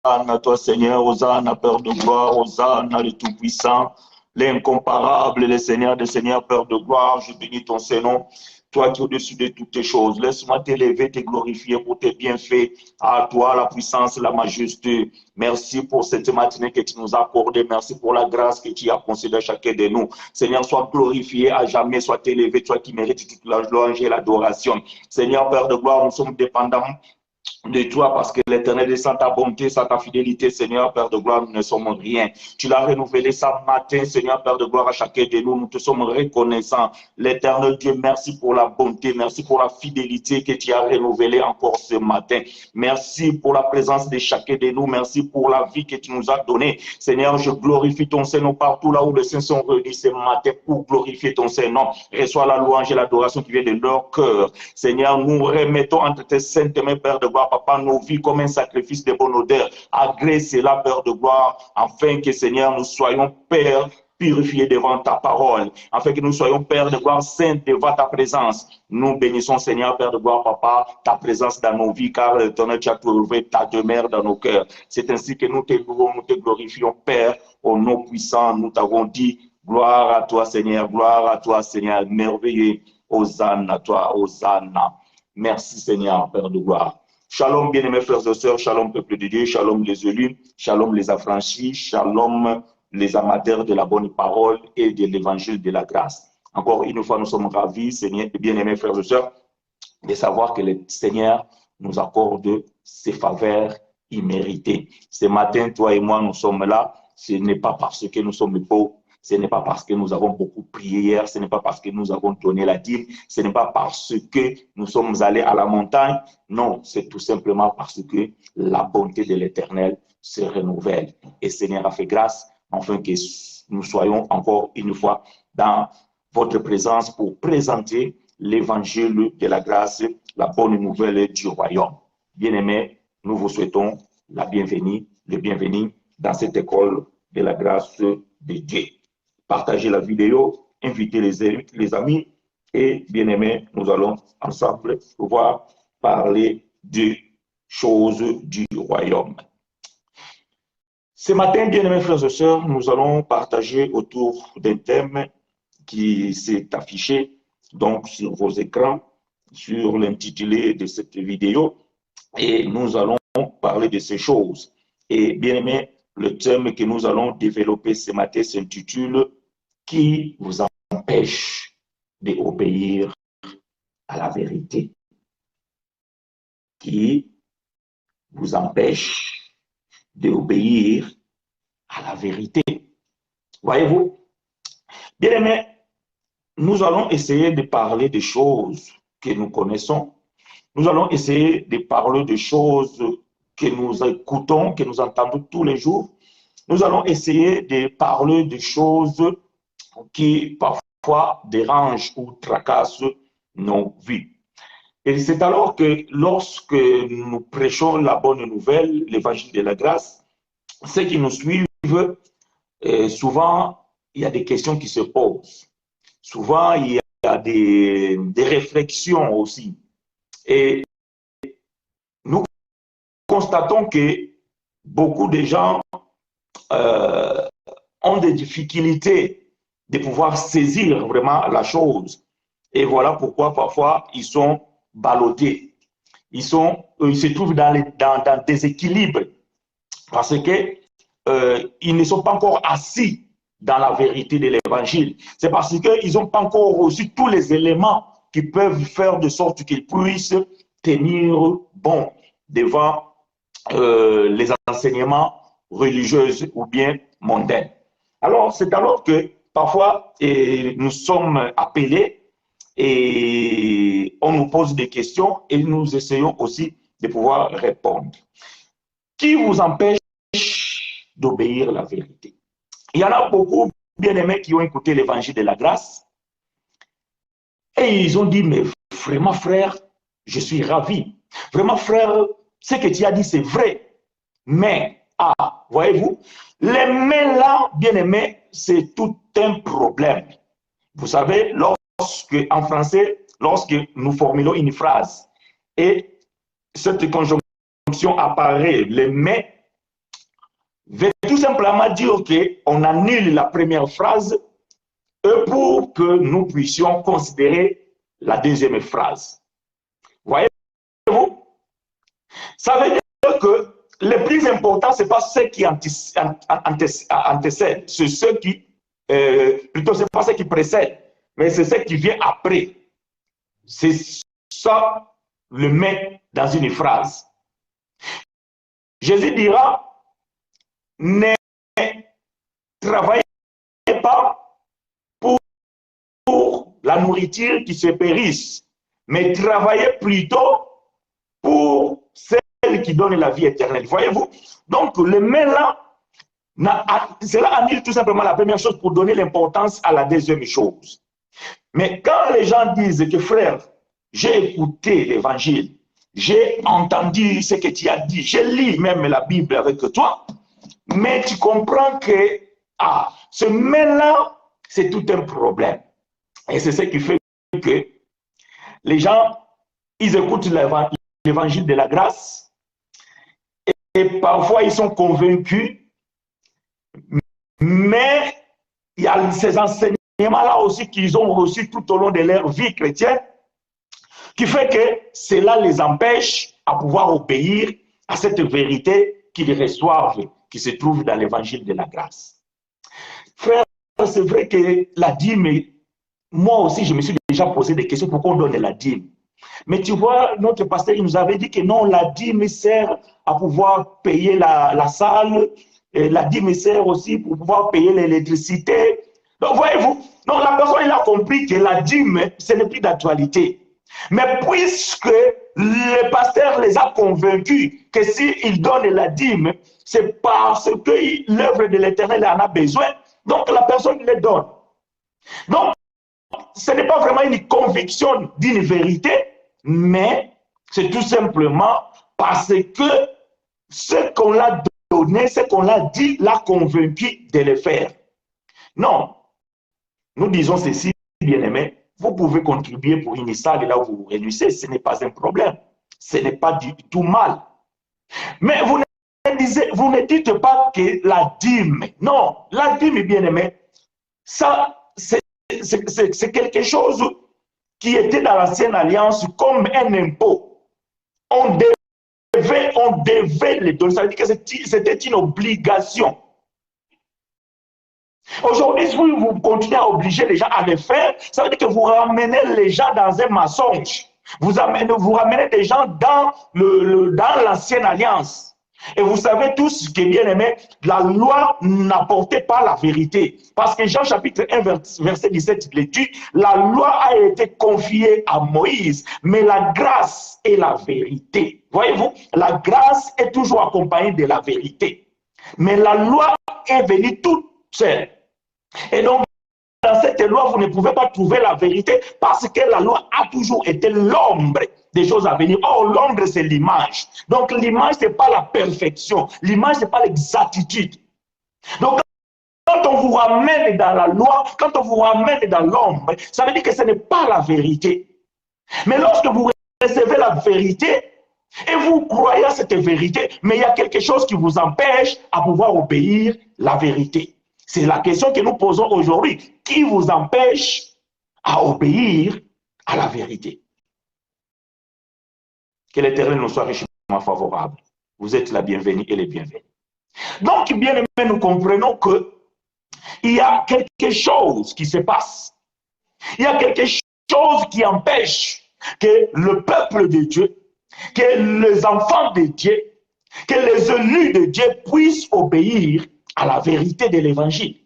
à toi, Seigneur, Hosanna, Père de gloire, Hosanna, le Tout-Puissant, l'incomparable, le Seigneur des Seigneurs, Père de gloire, je bénis ton Saint-Nom, toi qui es au-dessus de toutes tes choses. Laisse-moi t'élever, te glorifier pour tes bienfaits. À toi, la puissance, la majesté. Merci pour cette matinée que tu nous as accordée. Merci pour la grâce que tu as concédée à chacun de nous. Seigneur, sois glorifié à jamais, sois élevé, toi qui mérites toute la louange et l'adoration. Seigneur, Père de gloire, nous sommes dépendants de toi, parce que l'Éternel est sans ta bonté, sans ta fidélité, Seigneur, Père de gloire, nous ne sommes rien. Tu l'as renouvelé ce matin, Seigneur, Père de gloire, à chacun de nous. Nous te sommes reconnaissants. L'Éternel Dieu, merci pour la bonté, merci pour la fidélité que tu as renouvelée encore ce matin. Merci pour la présence de chacun de nous. Merci pour la vie que tu nous as donnée. Seigneur, je glorifie ton Saint-Nom partout là où les saints sont réunis ce matin pour glorifier ton Saint-Nom. Reçois la louange et l'adoration qui vient de leur cœur. Seigneur, nous remettons entre tes saintes mains, Père de gloire, Papa, nos vies comme un sacrifice de bonne odeur. Agrée cela, Père de gloire, afin que, Seigneur, nous soyons, Père, purifiés devant ta parole, afin que nous soyons, Père de gloire, saints devant ta présence. Nous bénissons, Seigneur, Père de gloire, Papa, ta présence dans nos vies, car l'Éternel, tu as trouvé ta demeure dans nos cœurs. C'est ainsi que nous te louons, nous te glorifions, Père, au nom puissant. Nous t'avons dit, gloire à toi, Seigneur, merveilleux. Hosanna à toi, Hosanna. Merci, Seigneur, Père de gloire. Shalom, bien-aimés frères et sœurs, shalom, peuple de Dieu, shalom, les élus, shalom, les affranchis, shalom, les amateurs de la bonne parole et de l'évangile de la grâce. Encore une fois, nous sommes ravis, Seigneur, bien-aimés frères et sœurs, de savoir que le Seigneur nous accorde ses faveurs imméritées. Ce matin, toi et moi, nous sommes là. Ce n'est pas parce que nous sommes pauvres. Ce n'est pas parce que nous avons beaucoup prié hier, ce n'est pas parce que nous avons donné la dîme, ce n'est pas parce que nous sommes allés à la montagne. Non, c'est tout simplement parce que la bonté de l'Éternel se renouvelle. Et le Seigneur a fait grâce, afin que nous soyons encore une fois dans votre présence pour présenter l'évangile de la grâce, la bonne nouvelle du royaume. Bien-aimés, nous vous souhaitons la bienvenue, le bienvenu dans cette école de la grâce de Dieu. Partagez la vidéo, invitez les amis et bien-aimés, nous allons ensemble pouvoir parler des choses du royaume. Ce matin, bien-aimés frères et sœurs, nous allons partager autour d'un thème qui s'est affiché donc sur vos écrans, sur l'intitulé de cette vidéo, et nous allons parler de ces choses. Et bien-aimés, le thème que nous allons développer ce matin s'intitule « Qui vous empêche d'obéir à la vérité ?» Qui vous empêche d'obéir à la vérité. Voyez-vous, bien-aimés, nous allons essayer de parler des choses que nous connaissons. Nous allons essayer de parler des choses que nous écoutons, que nous entendons tous les jours. Nous allons essayer de parler des choses qui parfois dérangent ou tracassent nos vies. Et c'est alors que lorsque nous prêchons la bonne nouvelle, l'évangile de la grâce, ceux qui nous suivent, souvent, il y a des questions qui se posent. Souvent, il y a des réflexions aussi. Et nous constatons que beaucoup de gens ont des difficultés de pouvoir saisir vraiment la chose. Et voilà pourquoi parfois ils sont ballottés. Ils se trouvent dans des équilibres parce que ils ne sont pas encore assis dans la vérité de l'évangile. C'est parce qu'ils n'ont pas encore reçu tous les éléments qui peuvent faire de sorte qu'ils puissent tenir bon devant les enseignements religieux ou bien mondains. Alors, c'est alors que parfois nous sommes appelés et on nous pose des questions et nous essayons aussi de pouvoir répondre. Qui vous empêche d'obéir à la vérité? Il y en a beaucoup, bien-aimés, qui ont écouté l'évangile de la grâce et ils ont dit, mais vraiment frère, je suis ravi. Vraiment frère, ce que tu as dit c'est vrai. Mais, voyez-vous, les mains là, bien-aimés, c'est tout un problème. Vous savez, en français, lorsque nous formulons une phrase et cette conjonction apparaît, les mais, veut tout simplement dire qu'on annule la première phrase pour que nous puissions considérer la deuxième phrase. Voyez-vous? Ça veut dire que le plus important, ce n'est pas ce qui antecède, c'est ce qui, plutôt, ce n'est pas ce qui précède, mais c'est ce qui vient après. C'est ça, le mettre dans une phrase. Jésus dira, ne travaillez pas pour la nourriture qui se périsse, mais travaillez plutôt pour celle qui donne la vie éternelle. Voyez-vous? Donc, le mais là, cela annule tout simplement la première chose pour donner l'importance à la deuxième chose. Mais quand les gens disent que frère, j'ai écouté l'évangile, j'ai entendu ce que tu as dit, j'ai lu même la Bible avec toi, mais tu comprends que ce mais-là, c'est tout un problème. Et c'est ce qui fait que les gens, ils écoutent l'évangile de la grâce et parfois ils sont convaincus, mais il y a ces enseignements-là aussi qu'ils ont reçus tout au long de leur vie chrétienne qui fait que cela les empêche à pouvoir obéir à cette vérité qu'ils reçoivent, qui se trouve dans l'évangile de la grâce. Frère, c'est vrai que la dîme, moi aussi je me suis déjà posé des questions, pourquoi on donne la dîme? Mais tu vois, notre pasteur il nous avait dit que non, la dîme sert à pouvoir payer la salle, et la dîme sert aussi pour pouvoir payer l'électricité. Donc voyez-vous, donc la personne il a compris que la dîme, ce n'est plus d'actualité. Mais puisque le pasteur les a convaincus que s'ils donnent la dîme, c'est parce que l'œuvre de l'Éternel en a besoin, donc la personne les donne. Donc, ce n'est pas vraiment une conviction d'une vérité, mais c'est tout simplement parce que ce qu'on l'a donné, ce qu'on l'a dit, l'a convaincu de le faire. Non, nous disons ceci, bien-aimés, vous pouvez contribuer pour une salle et là où vous vous réunissez, ce n'est pas un problème. Ce n'est pas du tout mal. Mais vous ne dites pas que la dîme, non, la dîme, bien-aimé, ça, c'est quelque chose qui était dans l'ancienne alliance comme un impôt. On devait les donner. Ça veut dire que c'était une obligation. Aujourd'hui, si vous continuez à obliger les gens à le faire, ça veut dire que vous ramenez les gens dans un mensonge. Vous ramenez des gens dans l'ancienne alliance. Et vous savez tous que, bien aimé, la loi n'apportait pas la vérité. Parce que Jean chapitre 1, verset 17, il dit, la loi a été confiée à Moïse, mais la grâce et la vérité. Voyez-vous, la grâce est toujours accompagnée de la vérité. Mais la loi est venue toute seule. Et donc, dans cette loi, vous ne pouvez pas trouver la vérité parce que la loi a toujours été l'ombre des choses à venir. Or, l'ombre, c'est l'image. Donc, l'image, ce n'est pas la perfection. L'image, ce n'est pas l'exactitude. Donc, quand on vous ramène dans la loi, quand on vous ramène dans l'ombre, ça veut dire que ce n'est pas la vérité. Mais lorsque vous recevez la vérité, et vous croyez à cette vérité, mais il y a quelque chose qui vous empêche à pouvoir obéir la vérité. C'est la question que nous posons aujourd'hui. Qui vous empêche à obéir à la vérité? Que l'Éternel nous soit richement favorable. Vous êtes la bienvenue et les bienvenus. Donc, bien aimé, nous comprenons qu'il y a quelque chose qui se passe. Il y a quelque chose qui empêche que le peuple de Dieu, que les enfants de Dieu, que les élus de Dieu puissent obéir à la vérité de l'évangile.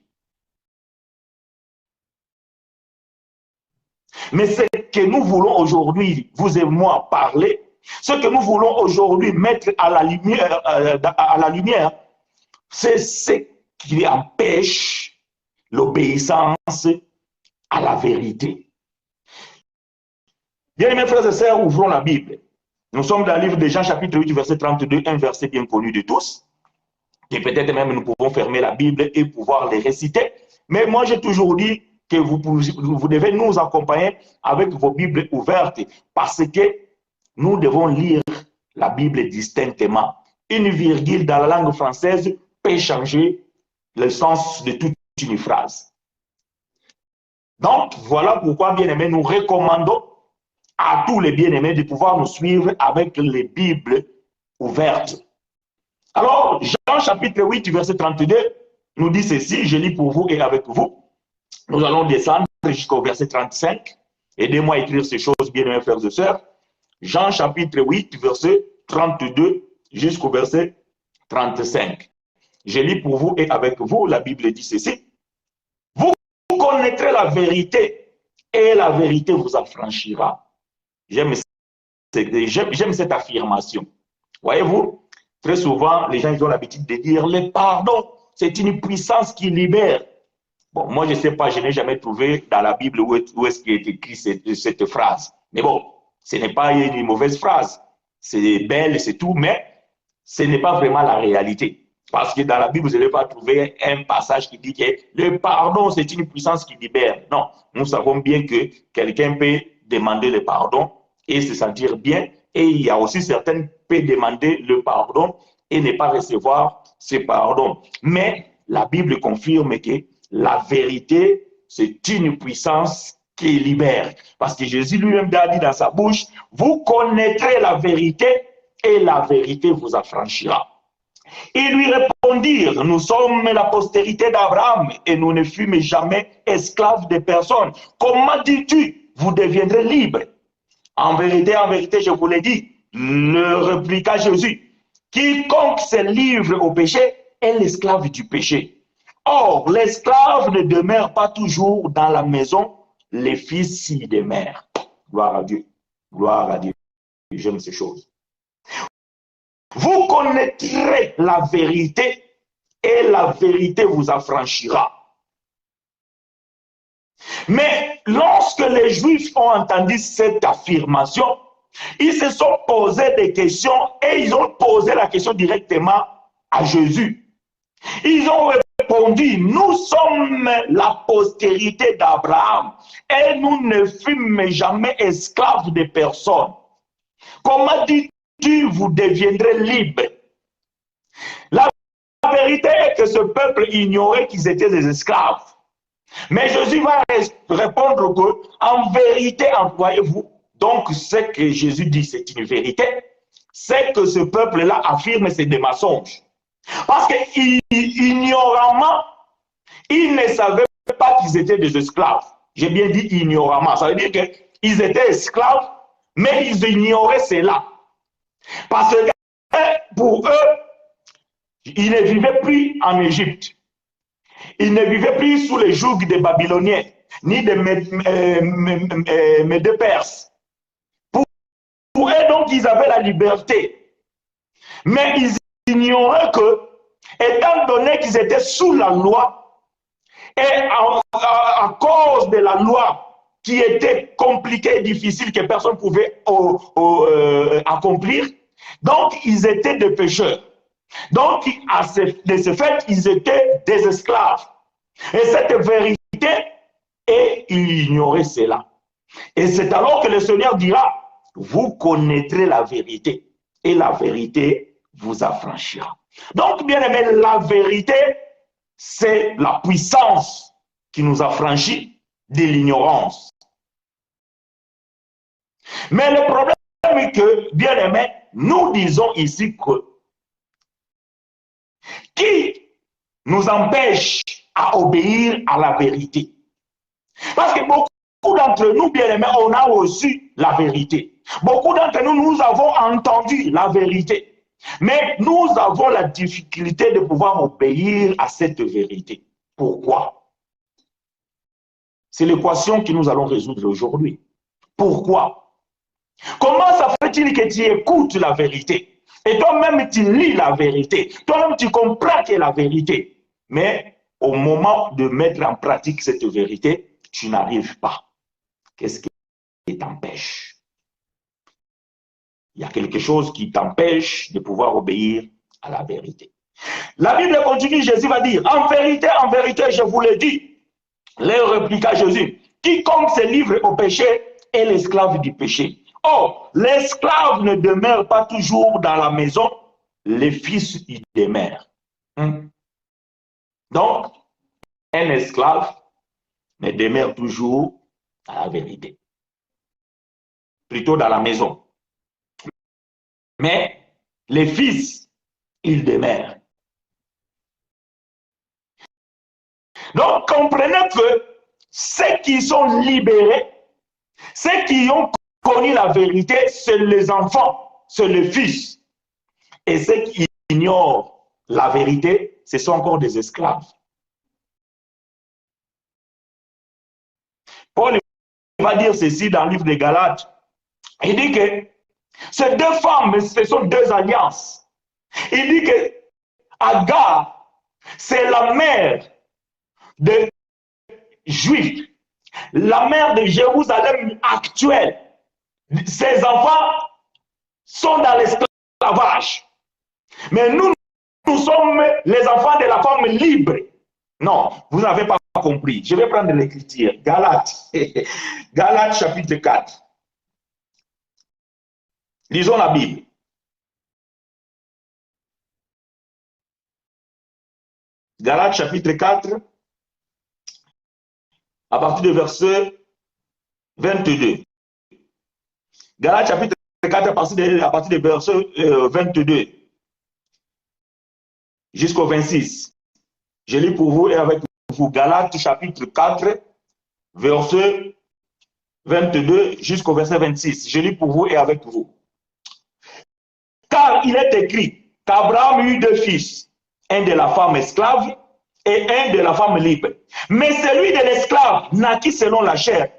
Mais ce que nous voulons aujourd'hui, vous et moi, parler, ce que nous voulons aujourd'hui mettre à la lumière, c'est ce qui empêche l'obéissance à la vérité. Bien aimés frères et sœurs, ouvrons la Bible. Nous sommes dans le livre de Jean chapitre 8, verset 32, un verset bien connu de tous. Et peut-être même nous pouvons fermer la Bible et pouvoir les réciter. Mais moi, j'ai toujours dit que vous devez nous accompagner avec vos Bibles ouvertes parce que nous devons lire la Bible distinctement. Une virgule dans la langue française peut changer le sens de toute une phrase. Donc, voilà pourquoi, bien-aimés, nous recommandons à tous les bien-aimés de pouvoir nous suivre avec les Bibles ouvertes. Alors, Jean chapitre 8, verset 32, nous dit ceci, je lis pour vous et avec vous. Nous allons descendre jusqu'au verset 35. Aidez-moi à écrire ces choses, bien-aimés frères et sœurs. Jean chapitre 8, verset 32 jusqu'au verset 35. Je lis pour vous et avec vous, la Bible dit ceci. Vous connaîtrez la vérité et la vérité vous affranchira. J'aime cette affirmation. Voyez-vous, très souvent, les gens ils ont l'habitude de dire le pardon, c'est une puissance qui libère. Bon, moi, je ne sais pas, je n'ai jamais trouvé dans la Bible où est-ce qu'il est écrit cette phrase. Mais bon, ce n'est pas une mauvaise phrase. C'est belle, c'est tout, mais ce n'est pas vraiment la réalité. Parce que dans la Bible, vous n'allez pas trouver un passage qui dit que le pardon, c'est une puissance qui libère. Non, nous savons bien que quelqu'un peut demander le pardon et se sentir bien. Et il y a aussi certains qui peuvent demander le pardon et ne pas recevoir ce pardon. Mais la Bible confirme que la vérité, c'est une puissance qui libère. Parce que Jésus lui-même a dit dans sa bouche, vous connaîtrez la vérité et la vérité vous affranchira. Ils lui répondirent, nous sommes la postérité d'Abraham et nous ne fûmes jamais esclaves de personne. Comment dis-tu, vous deviendrez libres? En vérité, je vous l'ai dit, le répliqua Jésus. Quiconque se livre au péché est l'esclave du péché. Or, l'esclave ne demeure pas toujours dans la maison, les fils s'y demeurent. Gloire à Dieu. Gloire à Dieu. J'aime ces choses. Vous connaîtrez la vérité et la vérité vous affranchira. Mais lorsque les Juifs ont entendu cette affirmation, ils se sont posés des questions et ils ont posé la question directement à Jésus. Ils ont répondu, nous sommes la postérité d'Abraham et nous ne fûmes jamais esclaves de personne. Comment dis-tu, vous deviendrez libres? La vérité est que ce peuple ignorait qu'ils étaient des esclaves. Mais Jésus va répondre que, en vérité, voyez-vous, donc ce que Jésus dit, c'est une vérité, c'est que ce peuple-là affirme, c'est des mensonges. Parce qu'ignoramment, ils ne savaient pas qu'ils étaient des esclaves. J'ai bien dit ignoramment. Ça veut dire qu'ils étaient esclaves, mais ils ignoraient cela. Parce que pour eux, ils ne vivaient plus en Égypte. Ils ne vivaient plus sous le joug des Babyloniens, ni des Médés-Perses. Pour eux, donc, ils avaient la liberté. Mais ils ignoraient que, étant donné qu'ils étaient sous la loi, et à cause de la loi qui était compliquée et difficile, que personne ne pouvait accomplir, donc ils étaient des pécheurs. Donc, de ce fait, ils étaient des esclaves. Et cette vérité, et ils ignoraient cela. Et c'est alors que le Seigneur dira, vous connaîtrez la vérité, et la vérité vous affranchira. Donc, bien aimé, la vérité, c'est la puissance qui nous affranchit de l'ignorance. Mais le problème est que, bien aimé, nous disons ici que qui nous empêche à obéir à la vérité? Parce que beaucoup d'entre nous, bien aimés, on a reçu la vérité. Beaucoup d'entre nous, nous avons entendu la vérité. Mais nous avons la difficulté de pouvoir obéir à cette vérité. Pourquoi? C'est l'équation que nous allons résoudre aujourd'hui. Pourquoi? Comment ça fait-il que tu écoutes la vérité? Et toi-même, tu lis la vérité. Toi-même, tu comprends que la vérité. Mais au moment de mettre en pratique cette vérité, tu n'arrives pas. Qu'est-ce qui t'empêche? Il y a quelque chose qui t'empêche de pouvoir obéir à la vérité. La Bible continue, Jésus va dire, en vérité, je vous le dis, leur répliqua Jésus, quiconque se livre au péché est l'esclave du péché. Or, l'esclave ne demeure pas toujours dans la maison, les fils y demeurent. Donc, un esclave ne demeure toujours à la vérité, plutôt dans la maison. Mais les fils, ils demeurent. Donc, comprenez que ceux qui sont libérés, ceux qui ont connu la vérité, c'est les enfants, c'est les fils. Et ceux qui ignorent la vérité, ce sont encore des esclaves. Paul va dire ceci dans le livre des Galates. Il dit que ces deux femmes, ce sont deux alliances. Il dit que Agar, c'est la mère des Juifs, la mère de Jérusalem actuelle. Ses enfants sont dans l'esclavage. Mais nous, nous sommes les enfants de la femme libre. Non, vous n'avez pas compris. Je vais prendre l'écriture. Galates. Galates chapitre 4. Lisons la Bible. Galates chapitre 4, à partir du verset 22. Galates chapitre 4, à partir du verset 22 jusqu'au 26. Je lis pour vous et avec vous. Galates chapitre 4, verset 22 jusqu'au verset 26. Je lis pour vous et avec vous. Car il est écrit qu'Abraham eut deux fils, un de la femme esclave et un de la femme libre. Mais celui de l'esclave naquit selon la chair,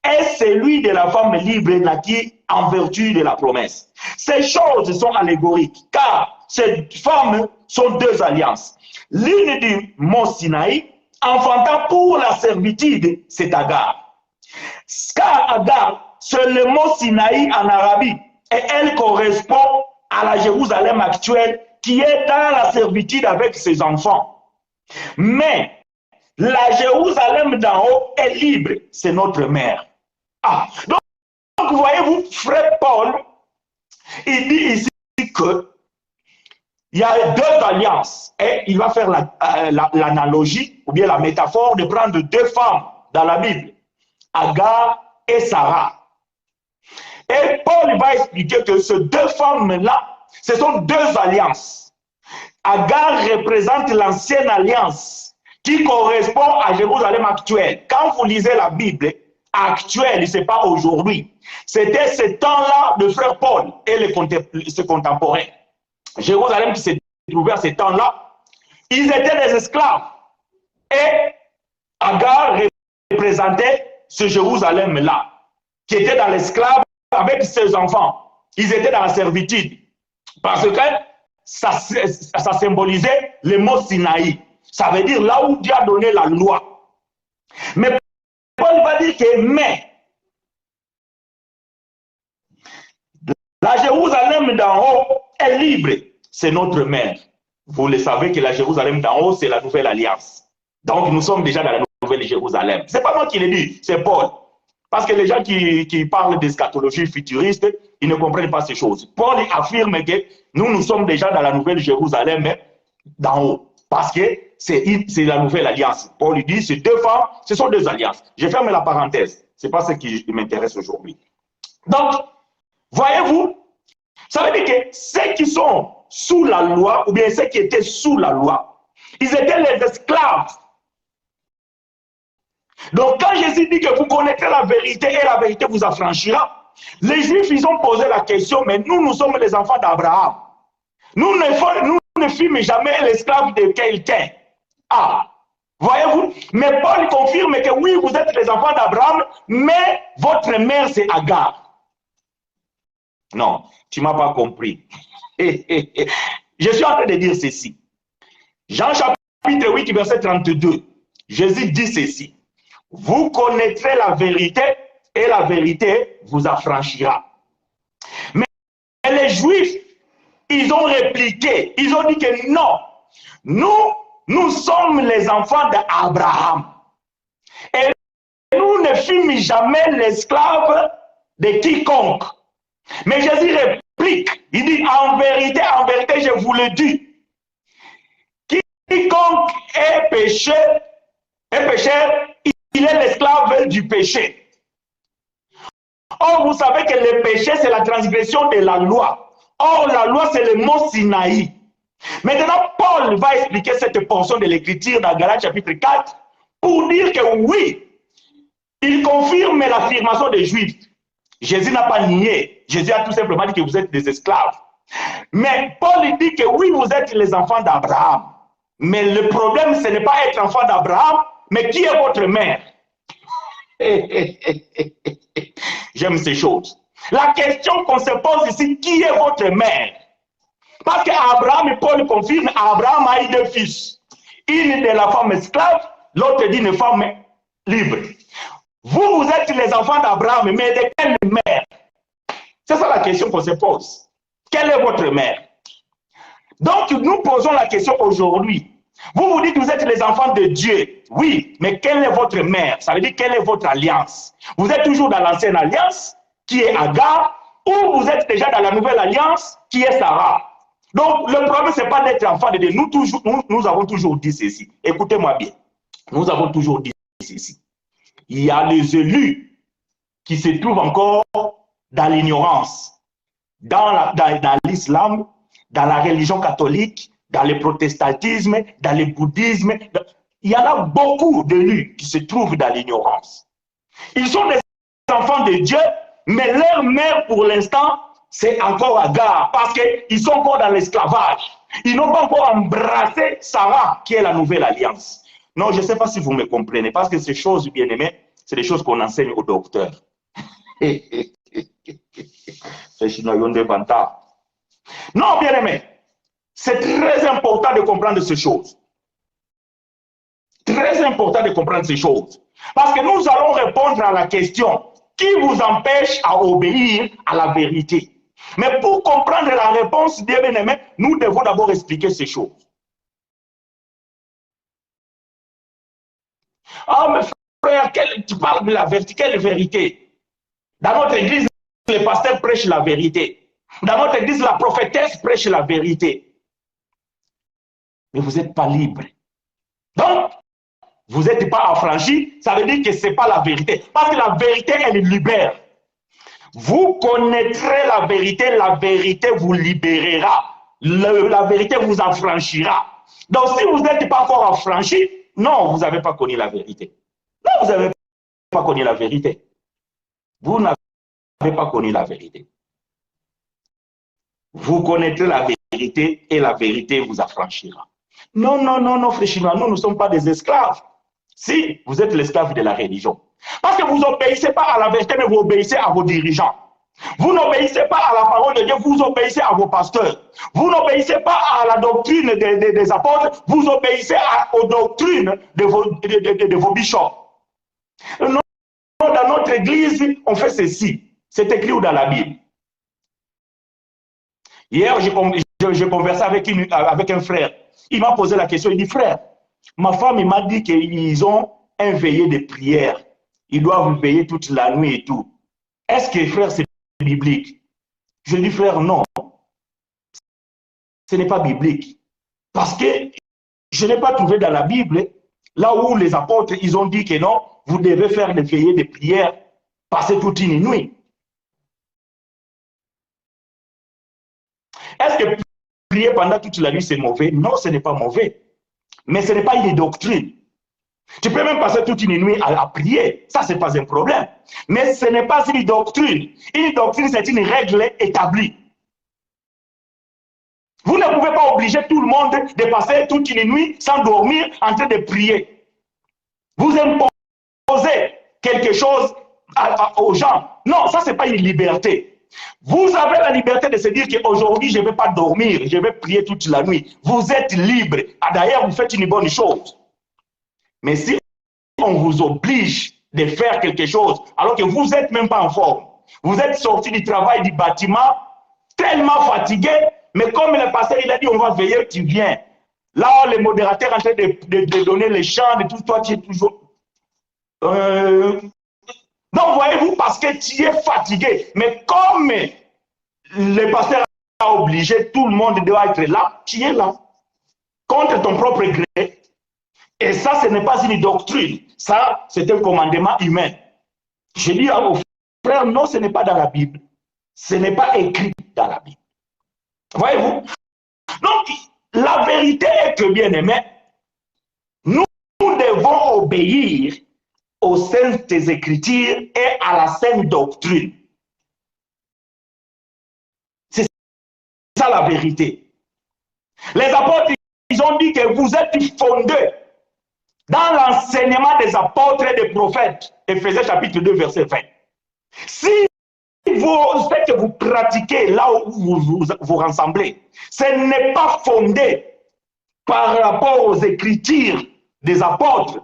et celui de la femme libre naquit en vertu de la promesse. Ces choses sont allégoriques, car ces femmes sont deux alliances. L'une du mont Sinaï, enfantant pour la servitude, c'est Agar. Car Agar, c'est le mont Sinaï en Arabie, et elle correspond à la Jérusalem actuelle qui est dans la servitude avec ses enfants. Mais la Jérusalem d'en haut est libre, c'est notre mère. Ah, donc voyez-vous, frère Paul, il dit ici que il y a deux alliances et il va faire l'analogie ou bien la métaphore de prendre deux femmes dans la Bible, Agar et Sarah. Et Paul va expliquer que ces deux femmes-là, ce sont deux alliances. Agar représente l'ancienne alliance qui correspond à Jérusalem actuelle. Quand vous lisez la Bible actuelle, ce n'est pas aujourd'hui. C'était ce temps-là de frère Paul et ses contemporains. Jérusalem qui s'est trouvé à ce temps-là, ils étaient des esclaves. Et Agar représentait ce Jérusalem-là, qui était dans l'esclave avec ses enfants. Ils étaient dans la servitude. Parce que ça symbolisait le mot Sinaï. Ça veut dire là où Dieu a donné la loi. Mais Paul va dire que la Jérusalem d'en haut est libre. C'est notre mère. Vous le savez que la Jérusalem d'en haut, c'est la nouvelle alliance. Donc nous sommes déjà dans la nouvelle Jérusalem. Ce n'est pas moi qui le dis, c'est Paul. Parce que les gens qui parlent d'eschatologie futuriste, ils ne comprennent pas ces choses. Paul affirme que nous sommes déjà dans la nouvelle Jérusalem d'en haut. Parce que c'est la nouvelle alliance. Paul dit, ces deux femmes, ce sont deux alliances. Je ferme la parenthèse. Ce n'est pas ce qui m'intéresse aujourd'hui. Donc, voyez-vous, ça veut dire que ceux qui sont sous la loi, ou bien ceux qui étaient sous la loi, ils étaient les esclaves. Donc, quand Jésus dit que vous connaîtrez la vérité et la vérité vous affranchira, les Juifs, ils ont posé la question, mais nous sommes les enfants d'Abraham. Nous ne fûmes jamais l'esclave de quelqu'un. Ah, voyez-vous? Mais Paul confirme que oui, vous êtes les enfants d'Abraham, mais votre mère, c'est Agar. Non, tu ne m'as pas compris. Je suis en train de dire ceci. Jean chapitre 8, verset 32. Jésus dit ceci. Vous connaîtrez la vérité et la vérité vous affranchira. Mais les Juifs, ils ont répliqué. Ils ont dit que non, nous sommes les enfants d'Abraham. Et nous ne fûmes jamais l'esclave de quiconque. Mais Jésus réplique. Il dit, en vérité, je vous le dis. Quiconque est pécheur, il est l'esclave du péché. Or, vous savez que le péché, c'est la transgression de la loi. Or, la loi, c'est le mont Sinaï. Maintenant, Paul va expliquer cette portion de l'écriture dans Galates chapitre 4 pour dire que oui, il confirme l'affirmation des Juifs. Jésus n'a pas nié. Jésus a tout simplement dit que vous êtes des esclaves. Mais Paul dit que oui, vous êtes les enfants d'Abraham. Mais le problème, ce n'est pas être enfant d'Abraham, mais qui est votre mère? J'aime ces choses. La question qu'on se pose ici, qui est votre mère? Parce qu'Abraham, et Paul confirme, Abraham a eu deux fils. Une de la femme esclave, l'autre d'une femme libre. Vous, vous êtes les enfants d'Abraham, mais de quelle mère? C'est ça la question qu'on se pose. Quelle est votre mère? Donc, nous posons la question aujourd'hui. Vous vous dites que vous êtes les enfants de Dieu. Oui, mais quelle est votre mère? Ça veut dire quelle est votre alliance? Vous êtes toujours dans l'ancienne alliance, qui est Agar, ou vous êtes déjà dans la nouvelle alliance, qui est Sarah? Donc, le problème, ce n'est pas d'être enfant de Dieu. Nous avons toujours dit ceci. Écoutez-moi bien. Nous avons toujours dit ceci. Il y a les élus qui se trouvent encore dans l'ignorance, dans l'islam, dans la religion catholique, dans le protestantisme, dans le bouddhisme. Il y en a beaucoup d'élus qui se trouvent dans l'ignorance. Ils sont des enfants de Dieu, mais leur mère, pour l'instant, c'est encore Agar, parce qu'ils sont encore dans l'esclavage. Ils n'ont pas encore embrassé Sarah, qui est la nouvelle alliance. Non, je ne sais pas si vous me comprenez, parce que ces choses, bien aimées, c'est des choses qu'on enseigne aux docteurs. Non, bien aimé, c'est très important de comprendre ces choses. Très important de comprendre ces choses. Parce que nous allons répondre à la question, qui vous empêche à obéir à la vérité? Mais pour comprendre la réponse, bien aimé, nous devons d'abord expliquer ces choses. Ah, mais frère, tu parles de la vérité. Quelle vérité? Dans notre église, le pasteur prêche la vérité. Dans notre église, la prophétesse prêche la vérité. Mais vous n'êtes pas libre. Donc, vous n'êtes pas affranchi, ça veut dire que ce n'est pas la vérité. Parce que la vérité, elle libère. Vous connaîtrez la vérité vous libérera. La vérité vous affranchira. Donc, si vous n'êtes pas encore affranchi, non, vous n'avez pas connu la vérité. Non, vous n'avez pas connu la vérité. Vous n'avez pas connu la vérité. Vous connaîtrez la vérité et la vérité vous affranchira. Non, non, non, non, frère chinois, nous ne sommes pas des esclaves. Si, vous êtes l'esclave de la religion. Parce que vous n'obéissez pas à la vérité, mais vous obéissez à vos dirigeants. Vous n'obéissez pas à la parole de Dieu, vous obéissez à vos pasteurs. Vous n'obéissez pas à la doctrine des apôtres, vous obéissez aux doctrines de vos bishops. Non, dans notre église, on fait ceci. C'est écrit dans la Bible. Hier, j'ai conversé avec un frère. Il m'a posé la question, il dit, frère, ma femme m'a dit qu'ils ont un veillé de prière. Ils doivent veiller toute la nuit et tout. Est-ce que, frère, c'est biblique? Je dis, frère, non. Ce n'est pas biblique. Parce que je n'ai pas trouvé dans la Bible, là où les apôtres, ils ont dit que non, vous devez faire des veillées de prière, passer toute une nuit. Est-ce que prier pendant toute la nuit, c'est mauvais? Non, ce n'est pas mauvais. Mais ce n'est pas une doctrine. Tu peux même passer toute une nuit à prier. Ça, ce n'est pas un problème. Mais ce n'est pas une doctrine. Une doctrine, c'est une règle établie. Vous ne pouvez pas obliger tout le monde de passer toute une nuit sans dormir en train de prier. Vous imposez quelque chose aux gens. Non, ça, ce n'est pas une liberté. Vous avez la liberté de se dire qu'aujourd'hui, je ne vais pas dormir, je vais prier toute la nuit. Vous êtes libre. D'ailleurs, vous faites une bonne chose. Mais si on vous oblige de faire quelque chose, alors que vous n'êtes même pas en forme, vous êtes sorti du travail, du bâtiment, tellement fatigué, mais comme le pasteur il a dit, on va veiller, tu viens. Là, les modérateurs en train de donner les chants, de tout, toi, tu es toujours... Donc, voyez-vous, parce que tu es fatigué. Mais comme le pasteur a obligé, tout le monde doit être là, tu es là. Contre ton propre gré. Et ça, ce n'est pas une doctrine. Ça, c'est un commandement humain. Je dis à vos frères, non, ce n'est pas dans la Bible. Ce n'est pas écrit dans la Bible. Voyez-vous? Donc, la vérité est que, bien aimé, nous devons obéir aux saintes écritures et à la sainte doctrine. C'est ça la vérité. Les apôtres, ils ont dit que vous êtes fondés dans l'enseignement des apôtres et des prophètes. Éphésiens chapitre 2, verset 20. Si vous faites que vous pratiquez là où vous rassemblez, ce n'est pas fondé par rapport aux écritures des apôtres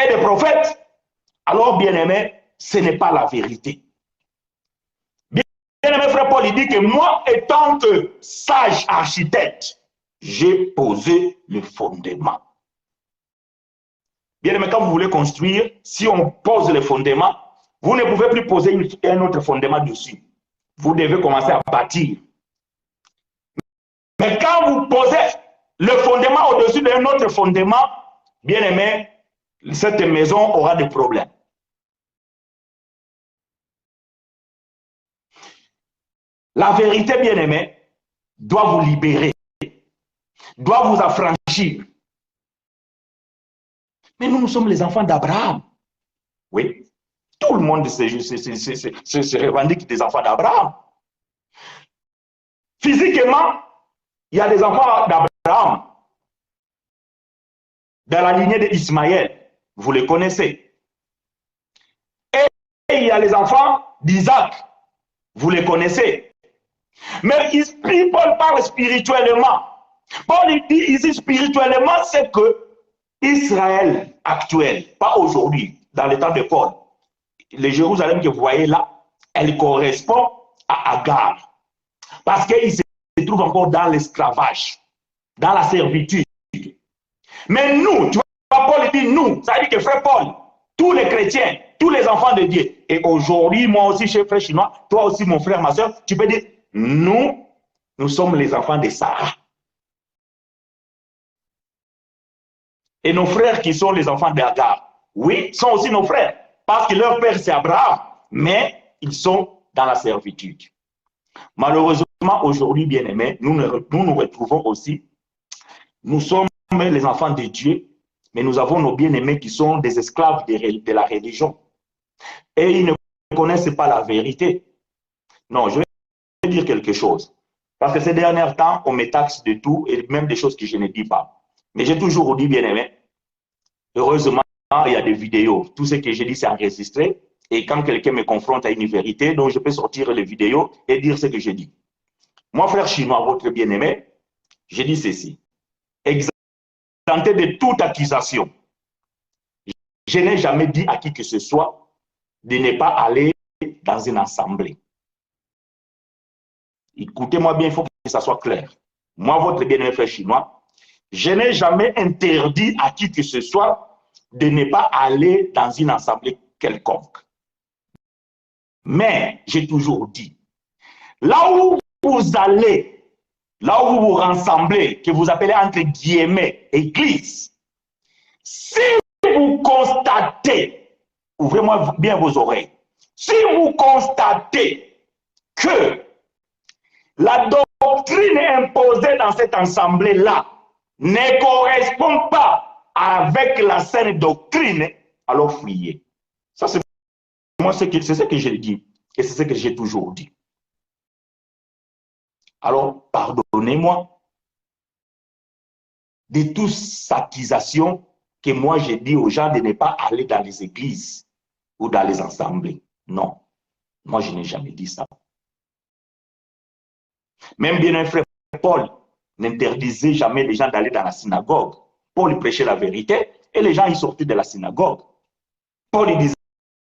et des prophètes, alors, bien aimé, ce n'est pas la vérité. Bien aimé, frère Paul, il dit que moi, étant que sage architecte, j'ai posé le fondement. Bien aimé, quand vous voulez construire, si on pose le fondement, vous ne pouvez plus poser un autre fondement dessus. Vous devez commencer à bâtir. Mais quand vous posez le fondement au-dessus d'un autre fondement, bien aimé, cette maison aura des problèmes. La vérité, bien aimé, doit vous libérer, doit vous affranchir. Mais nous sommes les enfants d'Abraham. Oui. Tout le monde se revendique des enfants d'Abraham. Physiquement, il y a des enfants d'Abraham dans la lignée d'Ismaël. Vous les connaissez. Et il y a les enfants d'Isaac. Vous les connaissez. Mais Paul parle spirituellement. Paul dit ici spirituellement, c'est que Israël actuel, pas aujourd'hui, dans le temps de Paul, le Jérusalem que vous voyez là, elle correspond à Agar. Parce qu'il se trouve encore dans l'esclavage, dans la servitude. Mais nous, tu vois, Paul dit nous, ça veut dire que frère Paul, tous les chrétiens, tous les enfants de Dieu, et aujourd'hui, moi aussi, chez frère chinois, toi aussi, mon frère, ma soeur, tu peux dire, nous sommes les enfants de Sarah. Et nos frères qui sont les enfants d'Agar, oui, sont aussi nos frères, parce que leur père c'est Abraham, mais ils sont dans la servitude. Malheureusement, aujourd'hui, bien aimés, nous nous retrouvons aussi, nous sommes les enfants de Dieu, mais nous avons nos bien-aimés qui sont des esclaves de la religion. Et ils ne connaissent pas la vérité. Non, je vais dire quelque chose. Parce que ces derniers temps, on me taxe de tout et même des choses que je ne dis pas. Mais j'ai toujours dit, bien aimé, heureusement, il y a des vidéos. Tout ce que j'ai dit, c'est enregistré. Et quand quelqu'un me confronte à une vérité, donc je peux sortir les vidéos et dire ce que j'ai dit. Moi, frère chinois, votre bien-aimé, j'ai dit ceci. Exempté de toute accusation. Je n'ai jamais dit à qui que ce soit de ne pas aller dans une assemblée. Écoutez-moi bien, il faut que ça soit clair. Moi, votre bien-aimé frère chinois, je n'ai jamais interdit à qui que ce soit de ne pas aller dans une assemblée quelconque. Mais j'ai toujours dit, là où vous allez, là où vous vous rassemblez, que vous appelez entre guillemets église, si vous constatez, ouvrez-moi bien vos oreilles, si vous constatez que la doctrine imposée dans cette assemblée-là ne correspond pas avec la saine doctrine, alors fuyez. Ça, c'est moi, c'est ce que j'ai dit et c'est ce que j'ai toujours dit. Alors, pardonnez-moi de toutes ces accusations que moi j'ai dit aux gens de ne pas aller dans les églises ou dans les assemblées. Non, moi je n'ai jamais dit ça. Même bien un frère Paul n'interdisait jamais les gens d'aller dans la synagogue. Paul prêchait la vérité et les gens y sortaient de la synagogue. Paul disait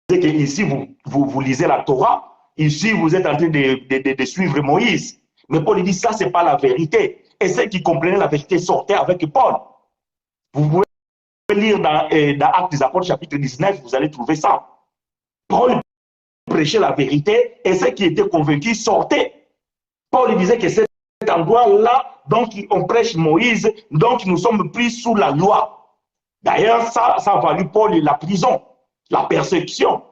que ici vous lisez la Torah, ici vous êtes en train de suivre Moïse. Mais Paul dit ça, c'est pas la vérité. Et ceux qui comprenaient la vérité sortaient avec Paul. Vous pouvez lire dans Actes des Apôtres, chapitre 19, vous allez trouver ça. Paul prêchait la vérité et ceux qui étaient convaincus sortaient. Paul disait que cet endroit-là, donc on prêche Moïse, donc nous sommes pris sous la loi. D'ailleurs, ça a valu Paul la prison, la persécution.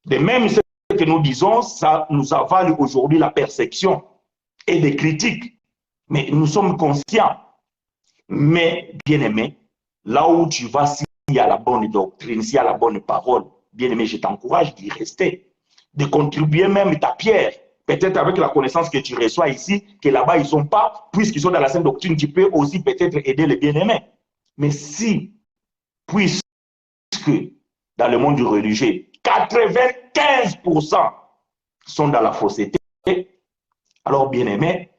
De même, ce que nous disons, ça nous a valu aujourd'hui la persécution et des critiques. Mais nous sommes conscients. Mais, bien-aimé, là où tu vas, s'il y a la bonne doctrine, s'il y a la bonne parole, bien-aimé, je t'encourage d'y rester, de contribuer même ta pierre. Peut-être avec la connaissance que tu reçois ici, que là-bas, ils n'ont pas, puisqu'ils sont dans la sainte doctrine, tu peux aussi peut-être aider les bien-aimés. Mais si, puisque dans le monde du religieux, 95% sont dans la fausseté, alors bien-aimé,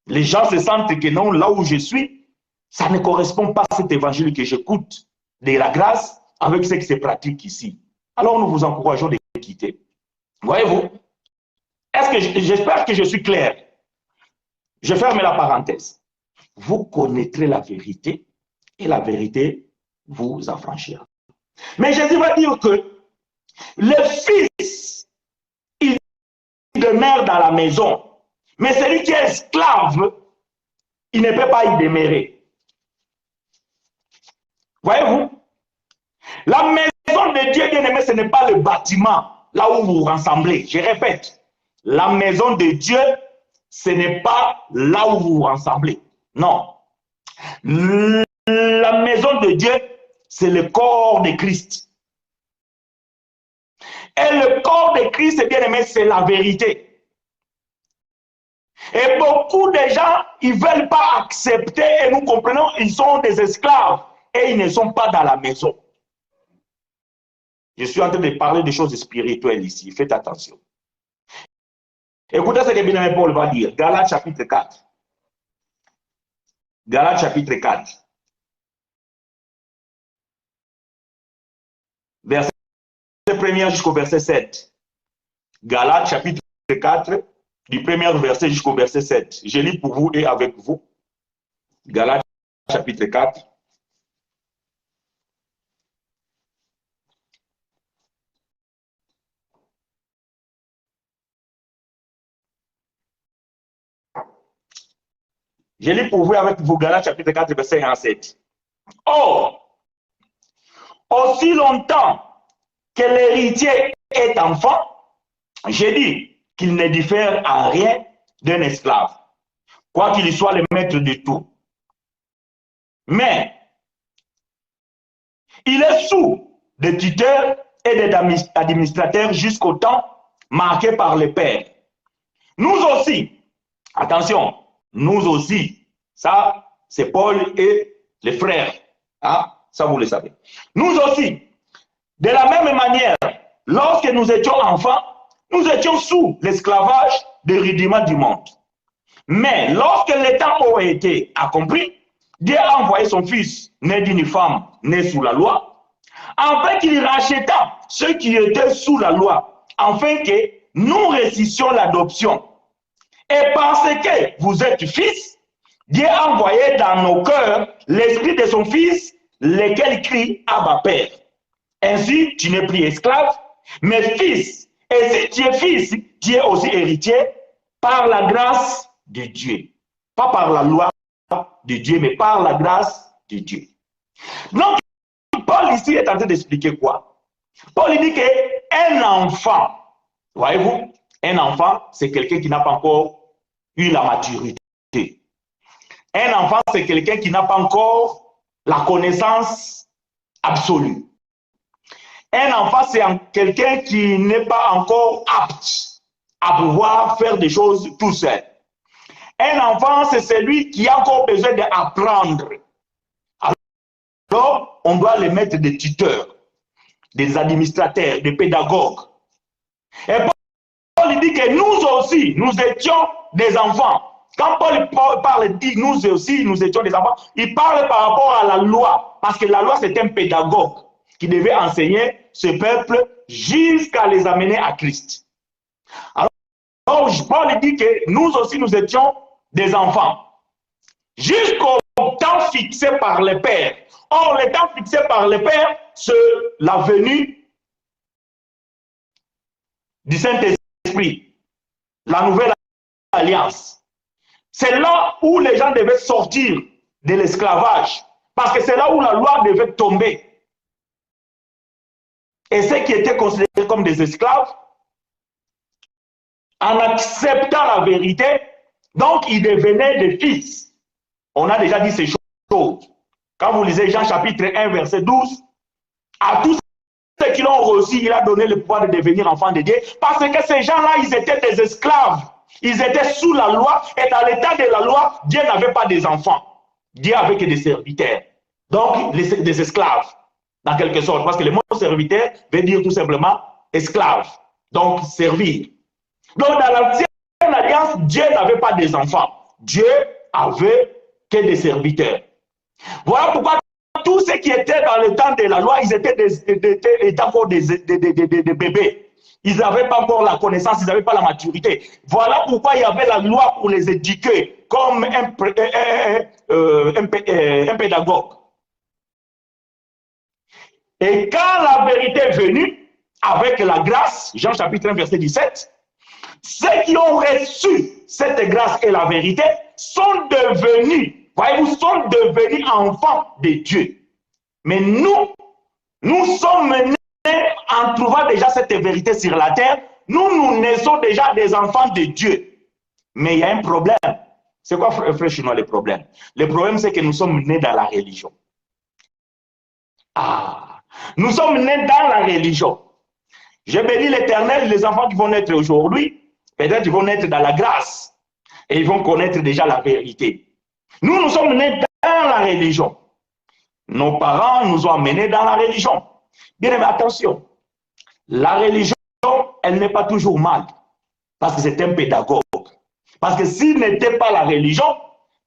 les gens se sentent que non, là où je suis, ça ne correspond pas à cet évangile que j'écoute de la grâce avec ce qui se pratique ici. Alors nous vous encourageons de quitter. Voyez-vous? J'espère que je suis clair. Je ferme la parenthèse. Vous connaîtrez la vérité et la vérité vous affranchira. Mais Jésus va dire que le fils, il demeure dans la maison. Mais celui qui est esclave, il ne peut pas y demeurer. Voyez-vous? La maison de Dieu, bien-aimé, ce n'est pas le bâtiment, là où vous vous rassemblez. Je répète, la maison de Dieu, ce n'est pas là où vous vous rassemblez. Non. La maison de Dieu, c'est le corps de Christ. Et le corps de Christ, bien-aimé, c'est la vérité. Et beaucoup de gens, ils ne veulent pas accepter, et nous comprenons, ils sont des esclaves, et ils ne sont pas dans la maison. Je suis en train de parler de choses spirituelles ici, faites attention. Écoutez ce que bien-aimé Paul va dire, Galates chapitre 4. Galates chapitre 4. Verset 1er jusqu'au verset 7. Galates chapitre 4, du premier verset jusqu'au verset 7. Je lis pour vous et avec vous. Galates chapitre 4. Je lis pour vous avec vous Galates chapitre 4, verset 1 à 7. Or, aussi longtemps que l'héritier est enfant, j'ai dit qu'il ne diffère en rien d'un esclave, quoiqu'il soit le maître de tout. Mais il est sous des tuteurs et des administrateurs jusqu'au temps marqué par le Père. Nous aussi, attention, nous aussi, ça c'est Paul et les frères, hein? Ça vous le savez. Nous aussi, de la même manière, lorsque nous étions enfants, nous étions sous l'esclavage des rudiments du monde. Mais lorsque les temps ont été accomplis, Dieu a envoyé son fils, né d'une femme, né sous la loi, afin qu'il racheta ceux qui étaient sous la loi, afin que nous réussissions l'adoption. Et parce que vous êtes fils, Dieu a envoyé dans nos cœurs l'esprit de son fils, lequel crie Abba Père. Ainsi, tu n'es plus esclave, mais fils. Et si tu es fils, tu es aussi héritier par la grâce de Dieu. Pas par la loi de Dieu, mais par la grâce de Dieu. Donc, Paul ici est en train d'expliquer quoi? Paul dit qu'un enfant, voyez-vous, un enfant, c'est quelqu'un qui n'a pas encore eu la maturité. Un enfant, c'est quelqu'un qui n'a pas encore la connaissance absolue. Un enfant, c'est quelqu'un qui n'est pas encore apte à pouvoir faire des choses tout seul. Un enfant, c'est celui qui a encore besoin d'apprendre. Alors, on doit les mettre des tuteurs, des administrateurs, des pédagogues. Et Paul dit que nous aussi, nous étions des enfants. Quand Paul parle, dit nous aussi, nous étions des enfants, il parle par rapport à la loi. Parce que la loi, c'est un pédagogue qui devait enseigner ce peuple jusqu'à les amener à Christ. Alors, Paul dit que nous aussi, nous étions des enfants. Jusqu'au temps fixé par le Père. Or, le temps fixé par le Père, c'est la venue du Saint-Esprit, la nouvelle alliance. C'est là où les gens devaient sortir de l'esclavage Parce que c'est là où la loi devait tomber. Et ceux qui étaient considérés comme des esclaves, en acceptant la vérité, donc ils devenaient des fils. On a déjà dit ces choses. Quand vous lisez Jean chapitre 1, verset 12, à tous ceux qui l'ont reçu, il a donné le pouvoir de devenir enfants de Dieu, parce que ces gens-là, ils étaient des esclaves. Ils étaient sous la loi, et dans l'état de la loi, Dieu n'avait pas des enfants. Dieu avait que des serviteurs. Donc, des esclaves, dans quelque sorte. Parce que le mot serviteur veut dire tout simplement esclave. Donc, servir. Donc, dans l'ancienne alliance, Dieu n'avait pas des enfants. Dieu avait que des serviteurs. Voilà pourquoi tous ceux qui étaient dans le temps de la loi, ils étaient encore des bébés. Ils n'avaient pas encore la connaissance, ils n'avaient pas la maturité. Voilà pourquoi il y avait la loi pour les éduquer comme un pédagogue. Et quand la vérité est venue, avec la grâce, Jean chapitre 1, verset 17, ceux qui ont reçu cette grâce et la vérité sont devenus, voyez-vous, sont devenus enfants de Dieu. Mais nous sommes menés en trouvant déjà cette vérité sur la terre, nous naissons déjà des enfants de Dieu. Mais il y a un problème. C'est quoi, frère chinois, le problème? Le problème, c'est que nous sommes nés dans la religion. Nous sommes nés dans la religion. Je bénis l'Éternel, les enfants qui vont naître aujourd'hui, peut-être ils vont naître dans la grâce et ils vont connaître déjà la vérité. Nous sommes nés dans la religion. Nos parents nous ont amenés dans la religion. Bien aimé, attention, la religion, elle n'est pas toujours mal, parce que c'est un pédagogue. Parce que s'il n'était pas la religion,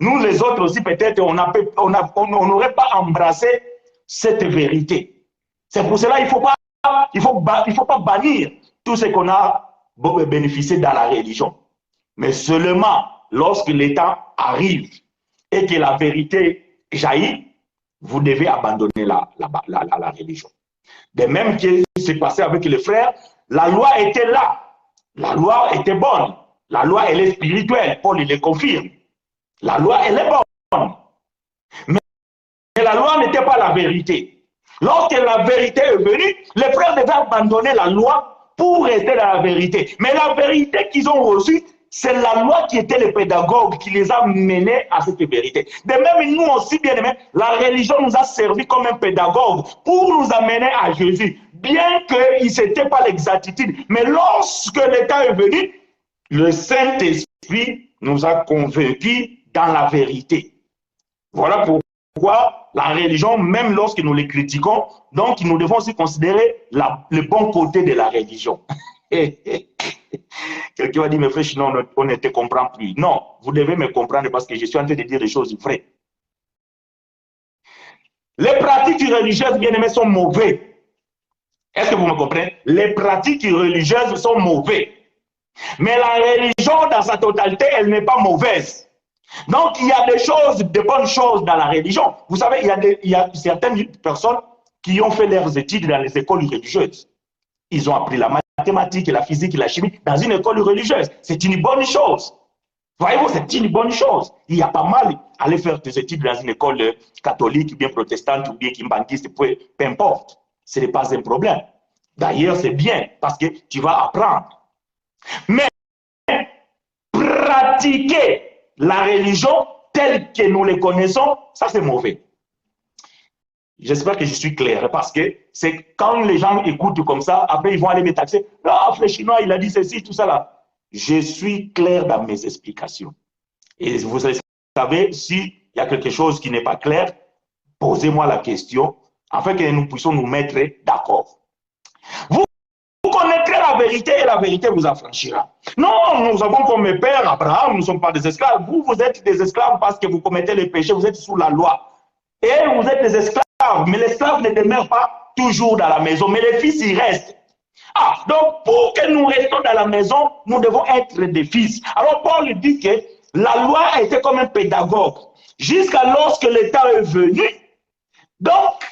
nous les autres aussi, peut-être, on n'aurait pas embrassé cette vérité. C'est pour cela qu'il ne faut pas bannir tout ce qu'on a bénéficié dans la religion. Mais seulement lorsque l'État arrive et que la vérité jaillit, vous devez abandonner la religion. De même que c'est passé avec les frères, la loi était là. La loi était bonne. La loi, elle est spirituelle. Paul, il le confirme. La loi, elle est bonne. Mais la loi n'était pas la vérité. Lorsque la vérité est venue, les frères devaient abandonner la loi pour rester dans la vérité. Mais la vérité qu'ils ont reçue, c'est la loi qui était le pédagogue qui les a menés à cette vérité. De même, nous aussi, bien aimés, la religion nous a servi comme un pédagogue pour nous amener à Jésus. Bien qu'il n'était pas l'exactitude, mais lorsque l'État est venu, le Saint-Esprit nous a convaincus dans la vérité. Voilà pourquoi la religion, même lorsque nous les critiquons, donc nous devons aussi considérer le bon côté de la religion. Quelqu'un va dire, mes frères, sinon on ne te comprend plus. Non, vous devez me comprendre parce que je suis en train de dire des choses vraies. Les pratiques religieuses, bien aimées, sont mauvaises. Est-ce que vous me comprenez? Les pratiques religieuses sont mauvaises. Mais la religion, dans sa totalité, elle n'est pas mauvaise. Donc, il y a des choses, de bonnes choses dans la religion. Vous savez, il y a certaines personnes qui ont fait leurs études dans les écoles religieuses. Ils ont appris la mathématique, la physique et la chimie dans une école religieuse. C'est une bonne chose. Voyez-vous, c'est une bonne chose. Il y a pas mal à aller faire des études dans une école catholique, ou bien protestante, ou bien kimbangiste, peu importe. Ce n'est pas un problème. D'ailleurs, c'est bien parce que tu vas apprendre. Mais pratiquer la religion telle que nous les connaissons, ça c'est mauvais. J'espère que je suis clair parce que c'est quand les gens écoutent comme ça, après ils vont aller me taxer. Ah, frère chinois, il a dit ceci, tout ça là. Je suis clair dans mes explications. Et vous savez, s'il y a quelque chose qui n'est pas clair, posez-moi la question afin que nous puissions nous mettre d'accord. Vous connaîtrez la vérité et la vérité vous affranchira. Non, nous avons comme père Abraham, nous ne sommes pas des esclaves. Vous êtes des esclaves parce que vous commettez les péchés, vous êtes sous la loi. Et vous êtes des esclaves, mais l'esclave ne demeure pas toujours dans la maison, mais les fils y restent. Ah, donc pour que nous restions dans la maison, nous devons être des fils. Alors Paul dit que la loi était comme un pédagogue, jusqu'à lorsque l'État est venu. Donc,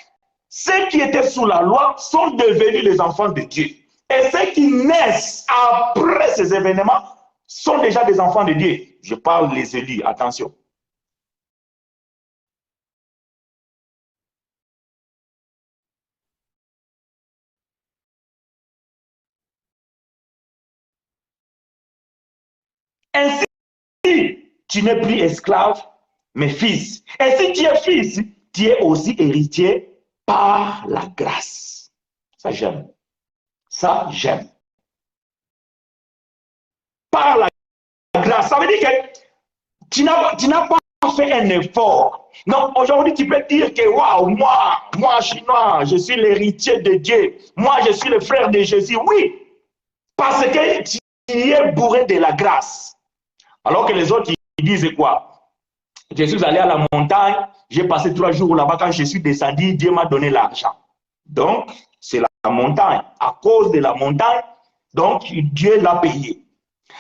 ceux qui étaient sous la loi sont devenus les enfants de Dieu. Et ceux qui naissent après ces événements sont déjà des enfants de Dieu. Je parle les élus, attention. Ainsi, tu n'es plus esclave, mais fils. Et si tu es fils, tu es aussi héritier par la grâce. Ça, j'aime. Ça, j'aime. Par la grâce. Ça veut dire que tu n'as pas fait un effort. Non, aujourd'hui, tu peux dire que waouh, moi, je suis l'héritier de Dieu. Moi, je suis le frère de Jésus. Oui, parce que tu es bourré de la grâce. Alors que les autres, ils disent quoi? Je suis allé à la montagne, j'ai passé 3 jours là-bas. Quand je suis descendu, Dieu m'a donné l'argent. Donc, c'est la montagne. À cause de la montagne, donc Dieu l'a payé.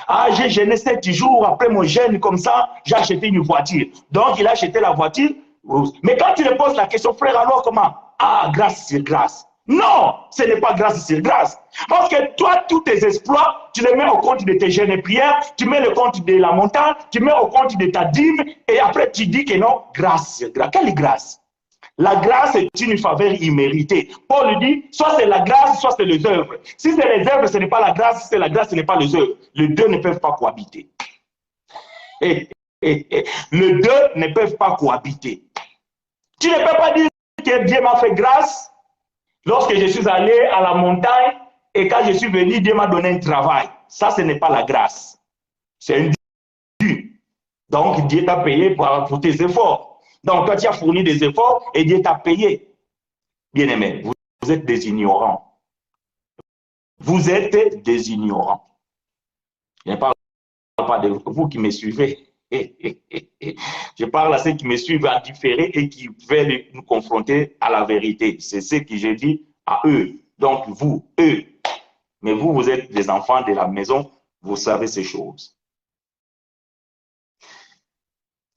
Ah, j'ai jeûné 7 jours, après mon jeûne, comme ça, j'ai acheté une voiture. Donc, il a acheté la voiture. Mais quand tu lui poses la question, frère, alors comment? Ah, grâce sur grâce. Non, ce n'est pas grâce sur grâce. Parce que toi, tous tes exploits, tu les mets au compte de tes jeûnes et prières, tu mets le compte de la montagne, tu mets au compte de ta dîme, et après tu dis que non, grâce sur grâce. Quelle grâce? La grâce est une faveur imméritée. Paul dit, soit c'est la grâce, soit c'est les œuvres. Si c'est les œuvres, ce n'est pas la grâce. Si c'est la grâce, ce n'est pas les œuvres. Les deux ne peuvent pas cohabiter. Les deux ne peuvent pas cohabiter. Tu ne peux pas dire que Dieu m'a fait grâce lorsque je suis allé à la montagne et quand je suis venu, Dieu m'a donné un travail. Ça, ce n'est pas la grâce. C'est un dû. Donc, Dieu t'a payé pour tes efforts. Donc, toi, tu as fourni des efforts et Dieu t'a payé. Bien-aimés, vous êtes des ignorants. Vous êtes des ignorants. Je ne parle pas de vous qui me suivez. Je parle à ceux qui me suivent en différé et qui veulent nous confronter à la vérité. C'est ce que j'ai dit à eux. Donc, vous, eux. Mais vous, vous êtes des enfants de la maison. Vous savez ces choses.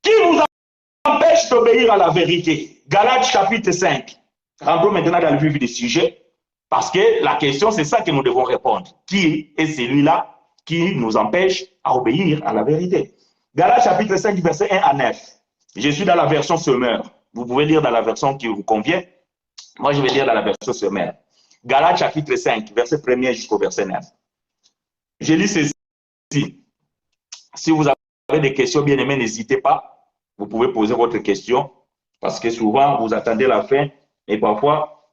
Qui vous empêche d'obéir à la vérité? Galates chapitre 5. Rentrons maintenant dans le vif du sujet, parce que la question, c'est ça que nous devons répondre. Qui est celui-là qui nous empêche à obéir à la vérité? Galates chapitre 5, verset 1 à 9. Je suis dans la version Semeur. Vous pouvez lire dans la version qui vous convient. Moi, je vais lire dans la version Semeur. Galates chapitre 5, verset 1er jusqu'au verset 9. Je lis ceci. Si vous avez des questions, bien aimées, n'hésitez pas. Vous pouvez poser votre question, parce que souvent, vous attendez la fin. Et parfois,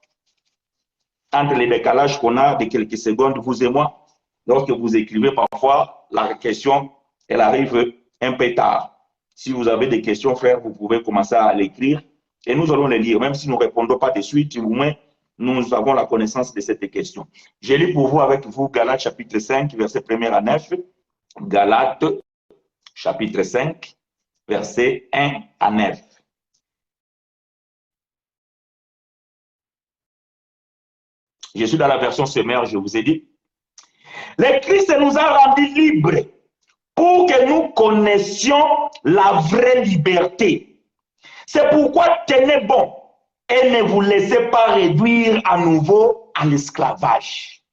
entre les décalages qu'on a de quelques secondes, vous et moi, lorsque vous écrivez, parfois, la question, elle arrive un peu tard. Si vous avez des questions, frère, vous pouvez commencer à l'écrire et nous allons les lire. Même si nous ne répondons pas de suite, au moins, nous avons la connaissance de cette question. Je lis pour vous avec vous Galates chapitre 5, verset 1 à 9. Galates chapitre 5, verset 1 à 9. Je suis dans la version Semeur, je vous ai dit. Le Christ nous a rendus libres pour que nous connaissions la vraie liberté. C'est pourquoi tenez bon et ne vous laissez pas réduire à nouveau à l'esclavage.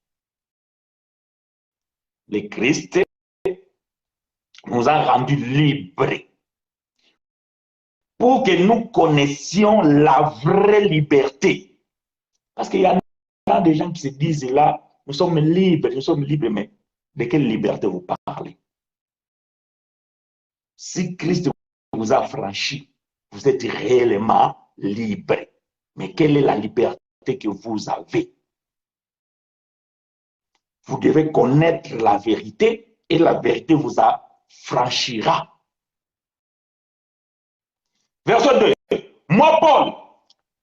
Le Christ nous a rendus libres pour que nous connaissions la vraie liberté. Parce qu'il y a des gens qui se disent là, nous sommes libres, mais de quelle liberté vous parlez? Si Christ vous a franchi, vous êtes réellement libre. Mais quelle est la liberté que vous avez? Vous devez connaître la vérité et la vérité vous affranchira. Verset 2. Moi, Paul,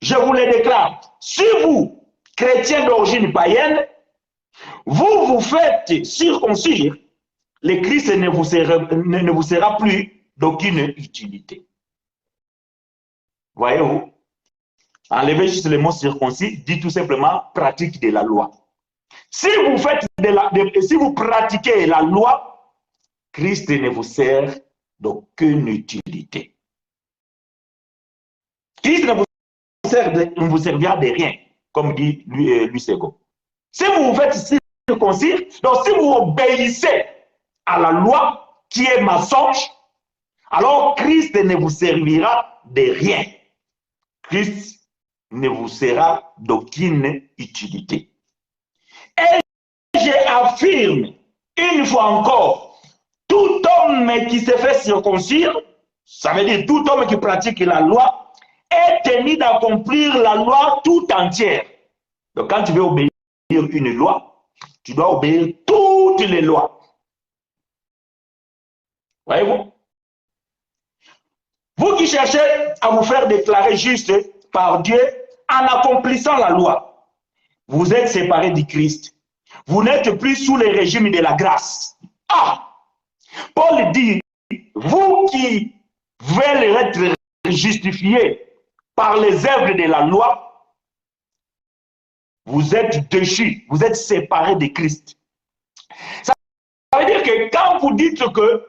je vous le déclare, si vous, chrétiens d'origine païenne, vous vous faites circoncire, le Christ ne vous sera plus d'aucune utilité. Voyez-vous? Enlevez juste le mot circoncis, dit tout simplement pratique de la loi. Si vous pratiquez la loi, Christ ne vous sert d'aucune utilité. Christ ne vous servira de rien, comme dit Louis Sego. Si vous vous faites circoncire, donc si vous obéissez à la loi qui est mensonge, alors Christ ne vous servira de rien. Christ ne vous sera d'aucune utilité. Et j'affirme une fois encore, tout homme qui se fait circoncire, ça veut dire tout homme qui pratique la loi, est tenu d'accomplir la loi tout entière. Donc quand tu veux obéir une loi, tu dois obéir toutes les lois. Voyez-vous? Vous qui cherchez à vous faire déclarer juste par Dieu en accomplissant la loi, vous êtes séparés du Christ. Vous n'êtes plus sous le régime de la grâce. Ah! Paul dit, vous qui veulent être justifiés par les œuvres de la loi, vous êtes déchus, vous êtes séparés de Christ. Ça veut dire que quand vous dites que,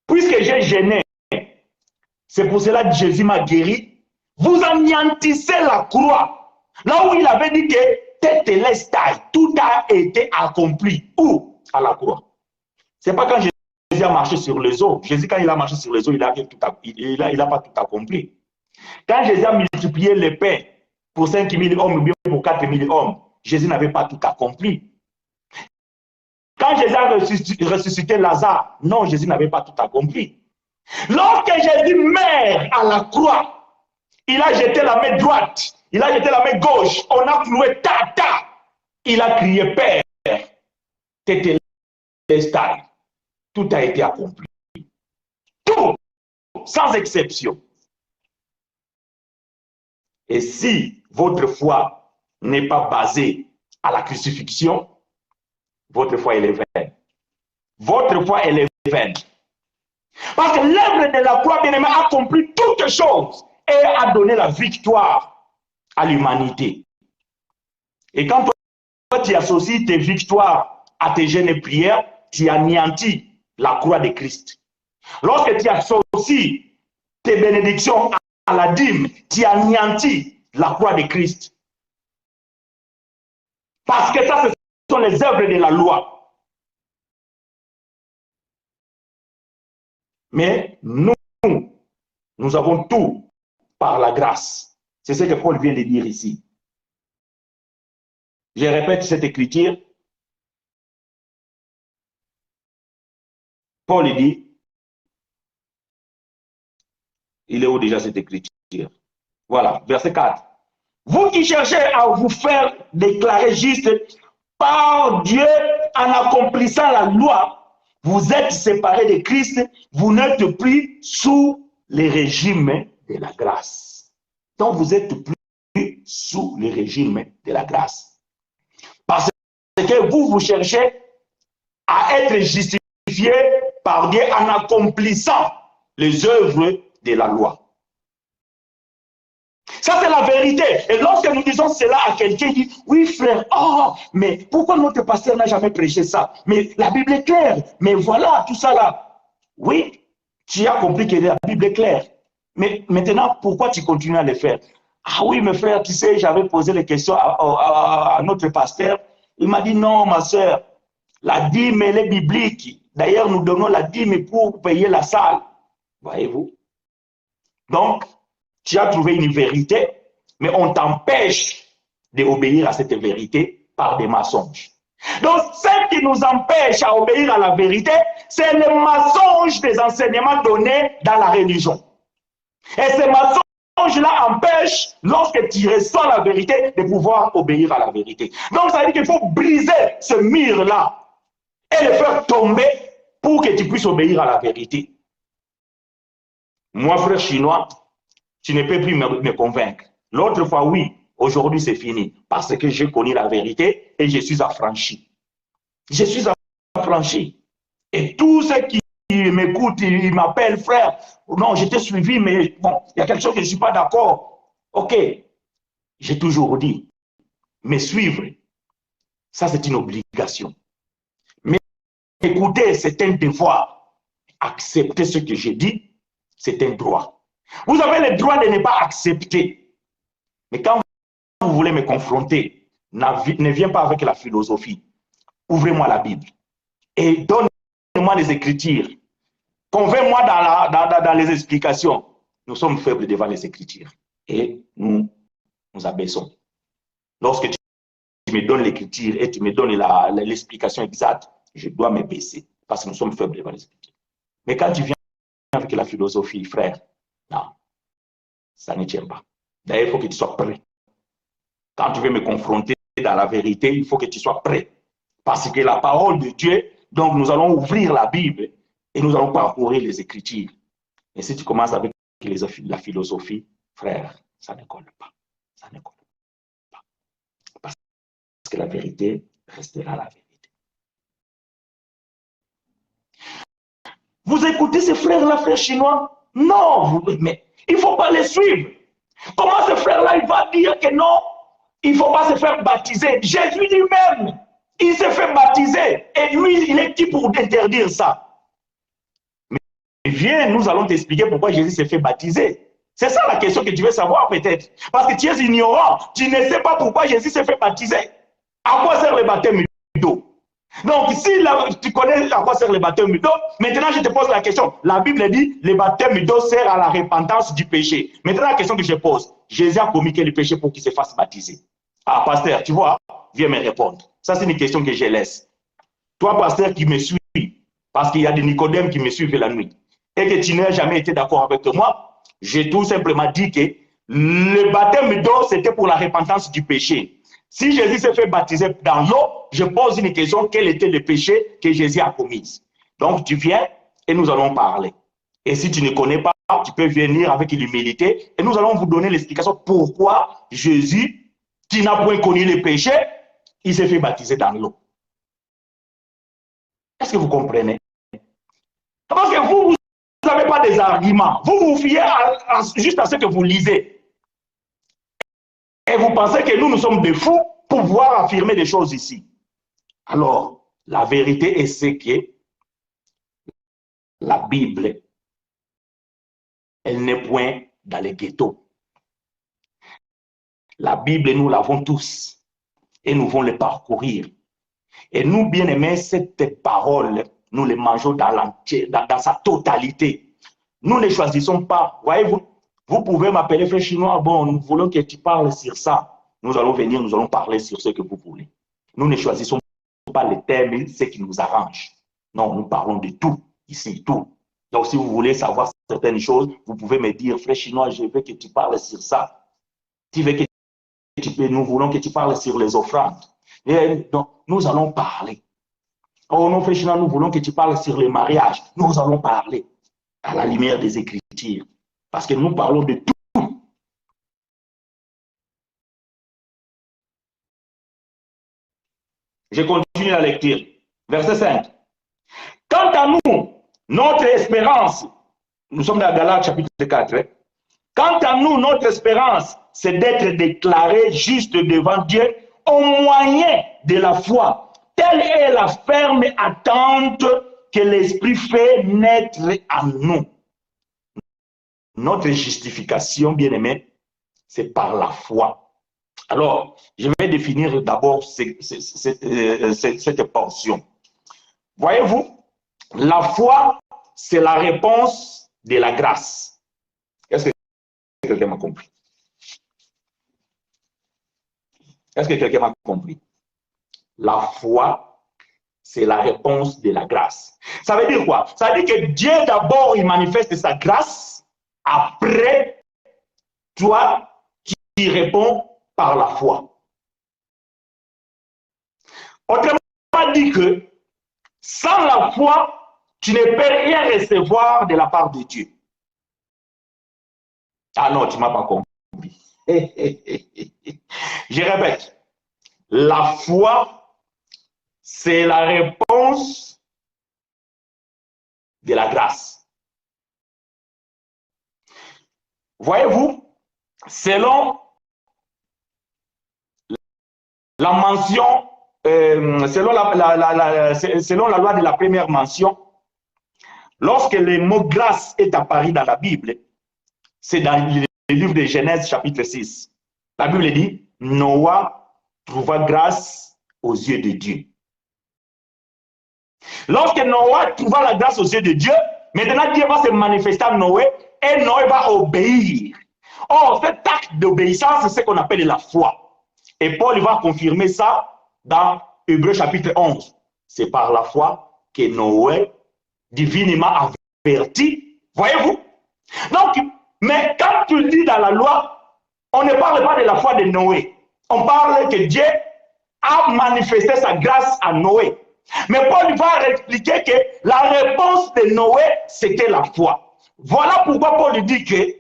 puisque j'ai gêné, c'est pour cela que Jésus m'a guéri, vous anéantissez la croix. Là où il avait dit que tête et laisse taille, tout a été accompli. Où? À la croix. Ce n'est pas quand Jésus a marché sur les eaux. Jésus, quand il a marché sur les eaux, il n'a pas tout accompli. Quand Jésus a multiplié les pains pour 5 000 hommes ou bien pour 4 000 hommes, Jésus n'avait pas tout accompli. Quand Jésus a ressuscité Lazare, non, Jésus n'avait pas tout accompli. Lorsque Jésus meurt à la croix, il a jeté la main droite, il a jeté la main gauche, on a cloué tata. Il a crié Père, tétélestai. Tout a été accompli. Tout, sans exception. Et si votre foi n'est pas basée à la crucifixion, votre foi elle est vaine. Votre foi elle est vaine. Parce que l'œuvre de la croix bien-aimée a accompli toutes choses et a donné la victoire à l'humanité. Et quand toi tu associes tes victoires à tes jeûnes et prières, tu anéantis la croix de Christ. Lorsque tu associes tes bénédictions à la dîme, tu anéantis la croix de Christ. Parce que ça, ce sont les œuvres de la loi. Mais nous avons tout par la grâce. C'est ce que Paul vient de dire ici. Je répète cette écriture. Paul dit, il est où déjà cette écriture? Voilà, verset 4. Vous qui cherchez à vous faire déclarer juste par Dieu en accomplissant la loi, vous êtes séparés de Christ, vous n'êtes plus sous le régime de la grâce. Donc vous êtes plus sous le régime de la grâce. Parce que vous cherchez à être justifiés par Dieu en accomplissant les œuvres de la loi. Ça, c'est la vérité. Et lorsque nous disons cela à quelqu'un, il dit, oui frère, oh, mais pourquoi notre pasteur n'a jamais prêché ça? Mais la Bible est claire. Mais voilà, tout ça là. Oui, tu as compris que la Bible est claire. Mais maintenant, pourquoi tu continues à le faire? Ah oui, mes frères, tu sais, j'avais posé les questions à notre pasteur. Il m'a dit, non, ma soeur, la dîme, elle est biblique. D'ailleurs, nous donnons la dîme pour payer la salle. Voyez-vous? Donc, tu as trouvé une vérité, mais on t'empêche d'obéir à cette vérité par des mensonges. Donc, ce qui nous empêche à obéir à la vérité, c'est le mensonge des enseignements donnés dans la religion. Et ces mensonges-là empêchent, lorsque tu reçois la vérité, de pouvoir obéir à la vérité. Donc, ça veut dire qu'il faut briser ce mur-là et le faire tomber pour que tu puisses obéir à la vérité. Moi, frère chinois, tu ne peux plus me convaincre. L'autre fois, oui, aujourd'hui c'est fini. Parce que j'ai connu la vérité et je suis affranchi. Je suis affranchi. Et tous ceux qui m'écoutent, ils m'appellent frère. Non, je t'ai suivi, mais bon, il y a quelque chose que je ne suis pas d'accord. Ok, j'ai toujours dit, me suivre, ça c'est une obligation. Mais écouter, c'est un devoir. Accepter ce que j'ai dit, c'est un droit. Vous avez le droit de ne pas accepter. Mais quand vous voulez me confronter, ne viens pas avec la philosophie. Ouvrez-moi la Bible et donnez-moi les Écritures. Convainc-moi dans les explications. Nous sommes faibles devant les Écritures et nous abaissons. Lorsque tu me donnes l'Écriture et tu me donnes l'explication exacte, je dois me baisser parce que nous sommes faibles devant les Écritures. Mais quand tu viens avec la philosophie, frère, non, ça ne tient pas. D'ailleurs, il faut que tu sois prêt. Quand tu veux me confronter dans la vérité, il faut que tu sois prêt. Parce que la parole de Dieu, donc nous allons ouvrir la Bible et nous allons parcourir les Écritures. Et si tu commences avec la philosophie, frère, ça ne colle pas. Ça ne colle pas. Parce que la vérité restera la vérité. Vous écoutez ces frères-là, frères chinois? Non, mais il ne faut pas les suivre. Comment ce frère-là, il va dire que non, il ne faut pas se faire baptiser? Jésus lui-même, il s'est fait baptiser. Et lui, il est qui pour interdire ça? Mais viens, nous allons t'expliquer pourquoi Jésus s'est fait baptiser. C'est ça la question que tu veux savoir peut-être. Parce que tu es ignorant. Tu ne sais pas pourquoi Jésus s'est fait baptiser. À quoi sert le baptême d'eau? Donc, si tu connais à quoi sert le baptême d'eau, maintenant je te pose la question. La Bible dit le baptême d'eau sert à la repentance du péché. Maintenant, la question que je pose, Jésus a commis quel péché pour qu'il se fasse baptiser? Ah, pasteur, tu vois, viens me répondre. Ça, c'est une question que je laisse. Toi, pasteur, qui me suis, parce qu'il y a des Nicodèmes qui me suivent la nuit, et que tu n'as jamais été d'accord avec moi, j'ai tout simplement dit que le baptême d'eau, c'était pour la repentance du péché. Si Jésus s'est fait baptiser dans l'eau, je pose une question, quel était le péché que Jésus a commis? Donc tu viens et nous allons parler. Et si tu ne connais pas, tu peux venir avec l'humilité et nous allons vous donner l'explication pourquoi Jésus, qui n'a point connu le péché, il s'est fait baptiser dans l'eau. Est-ce que vous comprenez? Parce que vous n'avez pas des arguments. Vous vous fiez juste à ce que vous lisez. Et vous pensez que nous sommes des fous pour pouvoir affirmer des choses ici. Alors, la vérité est ce que la Bible, elle n'est point dans les ghettos. La Bible, nous l'avons tous et nous devons le parcourir. Et nous, bien aimés, cette parole, nous les mangeons dans sa totalité. Nous ne choisissons pas. Voyez-vous, vous pouvez m'appeler frère chinois, bon, nous voulons que tu parles sur ça. Nous allons venir, nous allons parler sur ce que vous voulez. Nous ne choisissons pas les thèmes, ce qui nous arrange. Non, nous parlons de tout, ici, tout. Donc, si vous voulez savoir certaines choses, vous pouvez me dire, frère chinois, je veux que tu parles sur ça. Tu veux que nous voulons que tu parles sur les offrandes. Et donc, nous allons parler. Oh non, frère chinois, nous voulons que tu parles sur les mariages. Nous allons parler à la lumière des Écritures. Parce que nous parlons de tout. Je continue la lecture. Verset 5. Quant à nous, notre espérance, nous sommes dans Galates chapitre 4. Quant à nous, notre espérance, c'est d'être déclarés justes devant Dieu au moyen de la foi. Telle est la ferme attente que l'Esprit fait naître en nous. Notre justification, bien aimé, c'est par la foi. Alors, je vais définir d'abord cette portion. Voyez-vous, la foi, c'est la réponse de la grâce. Est-ce que quelqu'un m'a compris? Est-ce que quelqu'un m'a compris? La foi, c'est la réponse de la grâce. Ça veut dire quoi? Ça veut dire que Dieu d'abord, il manifeste sa grâce. Après, toi, tu réponds par la foi. Autrement dit que sans la foi, tu ne peux rien recevoir de la part de Dieu. Ah non, tu ne m'as pas compris. Je répète, la foi, c'est la réponse de la grâce. Voyez-vous, selon la mention, selon la loi de la première mention, lorsque le mot grâce est apparu dans la Bible, c'est dans le livre de Genèse chapitre 6. La Bible dit, Noah trouva grâce aux yeux de Dieu. Lorsque Noah trouva la grâce aux yeux de Dieu, maintenant Dieu va se manifester à Noé et Noé va obéir. Or, cet acte d'obéissance, c'est ce qu'on appelle la foi. Et Paul va confirmer ça dans Hébreux chapitre 11. C'est par la foi que Noé, divinement, a averti. Voyez-vous? Donc, mais quand tu dis dans la loi, on ne parle pas de la foi de Noé. On parle que Dieu a manifesté sa grâce à Noé. Mais Paul va expliquer que la réponse de Noé, c'était la foi. Voilà pourquoi Paul dit que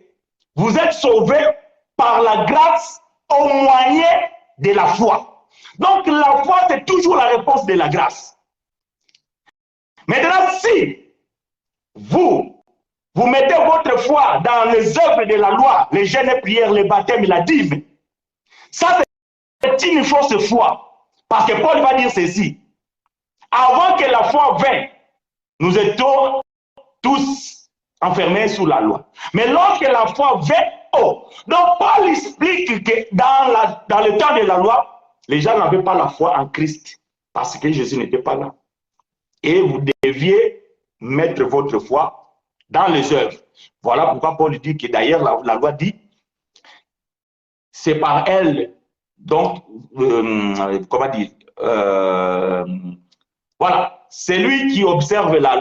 vous êtes sauvés par la grâce au moyen de la foi. Donc la foi, c'est toujours la réponse de la grâce. Maintenant, si vous mettez votre foi dans les œuvres de la loi, les jeûnes et prières, les baptêmes, la dîme, ça c'est une fausse foi. Parce que Paul va dire ceci. Avant que la foi vienne, nous étions tous enfermés sous la loi. Mais lorsque la foi vient, oh, donc Paul explique que dans le temps de la loi, les gens n'avaient pas la foi en Christ parce que Jésus n'était pas là. Et vous deviez mettre votre foi dans les œuvres. Voilà pourquoi Paul dit que d'ailleurs la loi dit, c'est par elle, donc, comment dire, voilà, celui qui observe la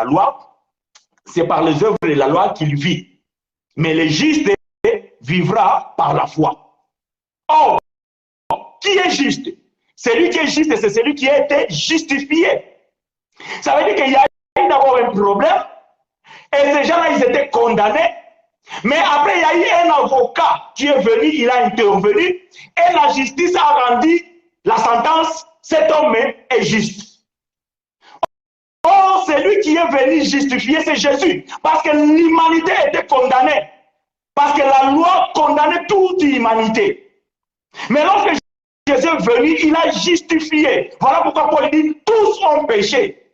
loi, c'est par les œuvres de la loi qu'il vit. Mais le juste vivra par la foi. Or, qui est juste? Celui qui est juste, c'est celui qui a été justifié. Ça veut dire qu'il y a eu d'abord un problème, et ces gens-là, ils étaient condamnés. Mais après, il y a eu un avocat qui est venu, il a intervenu, et la justice a rendu la sentence. Cet homme est juste. Or, celui qui est venu justifier, c'est Jésus. Parce que l'humanité était condamnée. Parce que la loi condamnait toute l'humanité. Mais lorsque Jésus est venu, il a justifié. Voilà pourquoi Paul dit, tous ont péché.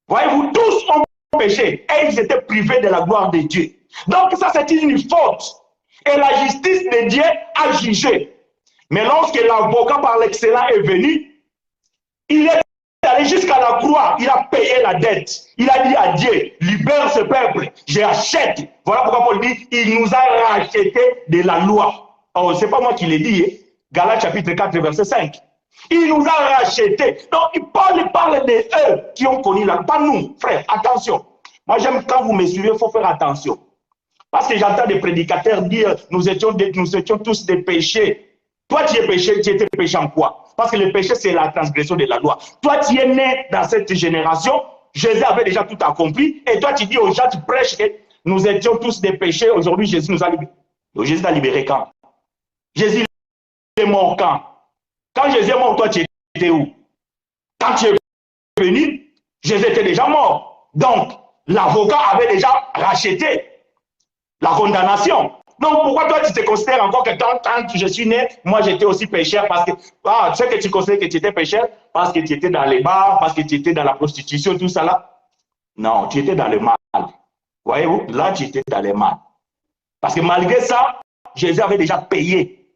Voyez-vous, tous ont péché. Et ils étaient privés de la gloire de Dieu. Donc ça, c'est une faute. Et la justice de Dieu a jugé. Mais lorsque l'avocat par l'excellence est venu, il est allé jusqu'à la croix, il a payé la dette. Il a dit à Dieu, libère ce peuple, je rachète. Voilà pourquoi Paul dit, il nous a racheté de la loi. Oh, c'est pas moi qui l'ai dit, hein? Galates chapitre 4, verset 5. Il nous a racheté. Donc, Paul parle de eux qui ont connu la loi, pas nous, frère, attention. Moi, j'aime quand vous me suivez, il faut faire attention. Parce que j'entends des prédicateurs dire, nous étions tous des péchés. Toi, tu es péché, tu étais péché en quoi? Parce que le péché, c'est la transgression de la loi. Toi, tu es né dans cette génération, Jésus avait déjà tout accompli, et toi, tu dis aux gens, tu prêches que nous étions tous des péchés, aujourd'hui, Jésus nous a libérés. Donc, Jésus t'a libéré quand? Jésus est mort quand? Quand Jésus est mort, toi, tu étais où? Quand tu es venu, Jésus était déjà mort. Donc, l'avocat avait déjà racheté la condamnation. Donc, pourquoi toi, tu te considères encore que quand je suis né, moi, j'étais aussi pécheur parce que, tu sais que tu considères que tu étais pécheur parce que tu étais dans les bars, parce que tu étais dans la prostitution, tout ça là? Non, tu étais dans le mal. Voyez-vous, là, tu étais dans le mal. Parce que malgré ça, Jésus avait déjà payé.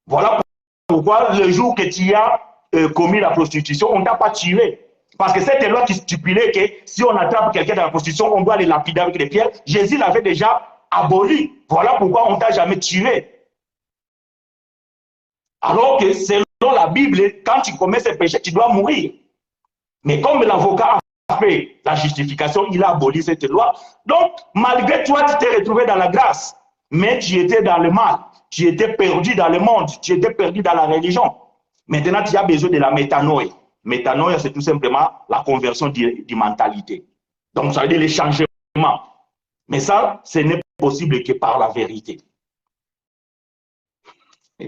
Voilà pourquoi le jour que tu as commis la prostitution, on ne t'a pas tué. Parce que cette loi qui stipulait que si on attrape quelqu'un dans la prostitution, on doit les lapider avec des pierres, Jésus l'avait déjà aboli. Voilà pourquoi on ne t'a jamais tué. Alors que selon la Bible, quand tu commets ce péché, tu dois mourir. Mais comme l'avocat a fait la justification, il a aboli cette loi. Donc, malgré toi, tu t'es retrouvé dans la grâce. Mais tu étais dans le mal. Tu étais perdu dans le monde. Tu étais perdu dans la religion. Maintenant, tu as besoin de la métanoïa. Métanoïa, c'est tout simplement la conversion de mentalité. Donc, ça veut dire le changement. Mais ça, ce n'est possible que par la vérité. Je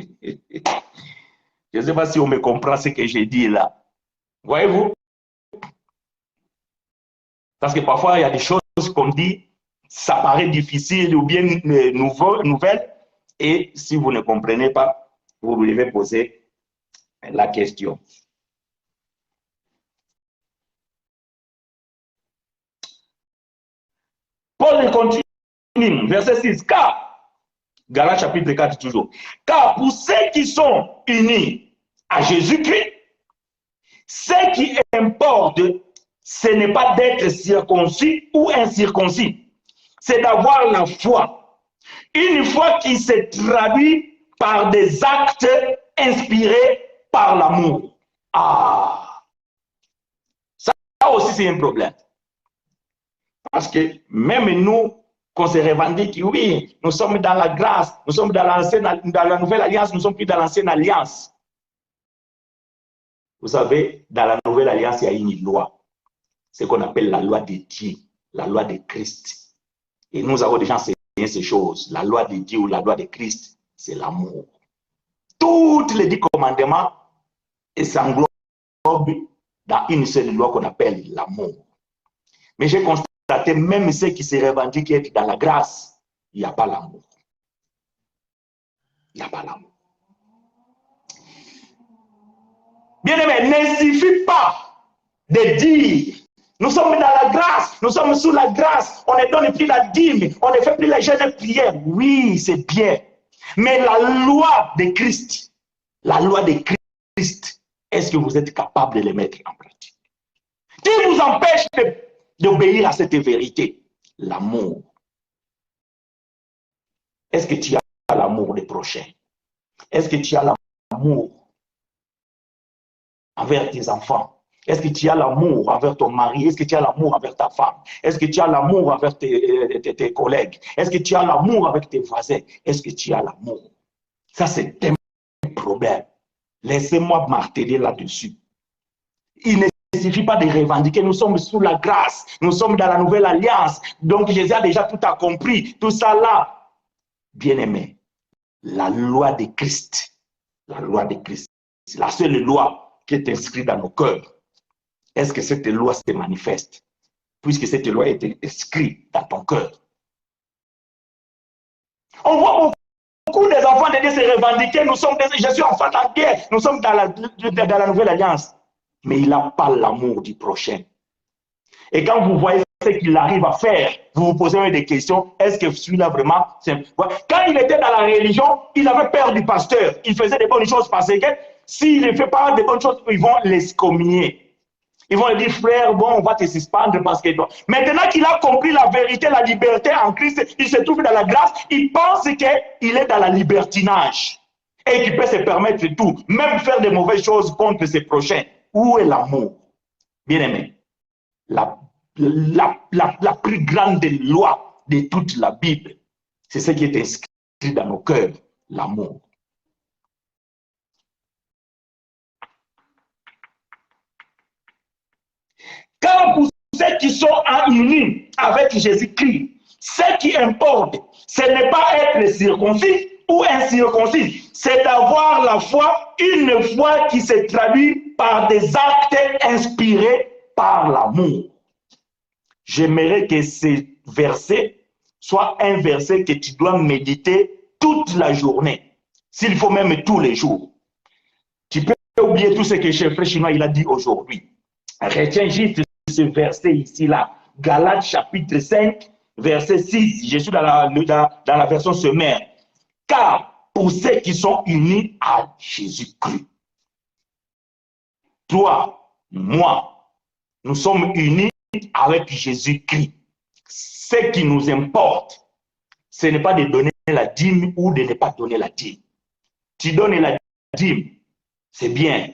ne sais pas si on me comprend ce que j'ai dit là. Voyez-vous? Parce que parfois, il y a des choses qu'on dit, ça paraît difficile ou bien nouvelle. Et si vous ne comprenez pas, vous devez poser la question. Paul continue, verset 6. Car, Galates chapitre 4 toujours. Car pour ceux qui sont unis à Jésus-Christ, ce qui importe, ce n'est pas d'être circoncis ou incirconcis, c'est d'avoir la foi. Une foi qui se traduit par des actes inspirés par l'amour. Ah, ça aussi c'est un problème. Parce que même nous, qu'on se revendique, oui, nous sommes dans la grâce, nous sommes dans la nouvelle alliance, nous ne sommes plus dans l'ancienne alliance. Vous savez, dans la nouvelle alliance, il y a une loi. Ce qu'on appelle la loi de Dieu, la loi de Christ. Et nous avons déjà enseigné ces choses. La loi de Dieu ou la loi de Christ, c'est l'amour. Toutes les 10 commandements s'englobent dans une seule loi qu'on appelle l'amour. Mais j'ai constaté, même ceux qui se revendiquent être dans la grâce, il n'y a pas l'amour. Il n'y a pas l'amour. Bien aimé, ne suffit pas de dire, nous sommes dans la grâce, nous sommes sous la grâce, on ne donne plus la dîme, on ne fait plus les jeûnes et prières. Oui, c'est bien. Mais la loi de Christ, est-ce que vous êtes capable de les mettre en pratique? Qui vous empêche d'obéir à cette vérité? L'amour. Est-ce que tu as l'amour des prochains? Est-ce que tu as l'amour envers tes enfants? Est-ce que tu as l'amour envers ton mari? Est-ce que tu as l'amour envers ta femme? Est-ce que tu as l'amour envers tes collègues? Est-ce que tu as l'amour avec tes voisins? Est-ce que tu as l'amour? Ça, c'est un problème. Laissez-moi marteler là-dessus. Il ne suffit pas de revendiquer, nous sommes sous la grâce, nous sommes dans la nouvelle alliance, donc Jésus a déjà tout accompli, tout ça là. Bien-aimé, la loi de Christ, c'est la seule loi qui est inscrite dans nos cœurs. Est-ce que cette loi se manifeste? Puisque cette loi est inscrite dans ton cœur. On voit beaucoup des enfants de Dieu se revendiquer, je suis enfant de la guerre, nous sommes dans la nouvelle alliance. Mais il n'a pas l'amour du prochain. Et quand vous voyez ce qu'il arrive à faire, vous vous posez des questions, est-ce que celui-là vraiment... Quand il était dans la religion, il avait peur du pasteur. Il faisait des bonnes choses parce que s'il ne fait pas de bonnes choses, ils vont l'excommunier. Ils vont lui dire, frère, bon, on va te suspendre parce que... Maintenant qu'il a compris la vérité, la liberté en Christ, il se trouve dans la grâce, il pense qu'il est dans la libertinage. Et qu'il peut se permettre tout, même faire de mauvaises choses contre ses prochains. Où est l'amour? Bien-aimé, la plus grande loi de toute la Bible, c'est ce qui est inscrit dans nos cœurs, l'amour. Car pour ceux qui sont unis avec Jésus-Christ, ce qui importe, ce n'est pas être circoncis ou incirconcis, c'est d'avoir la foi, une foi qui se traduit par des actes inspirés par l'amour. J'aimerais que ce verset soit un verset que tu dois méditer toute la journée, s'il faut même tous les jours. Tu peux oublier tout ce que le frère chinois il a dit aujourd'hui. Retiens juste ce verset ici-là, Galates chapitre 5, verset 6. Je suis dans la version sommaire. Car pour ceux qui sont unis à Jésus-Christ, toi, moi, nous sommes unis avec Jésus-Christ. Ce qui nous importe, ce n'est pas de donner la dîme ou de ne pas donner la dîme. Tu donnes la dîme, c'est bien,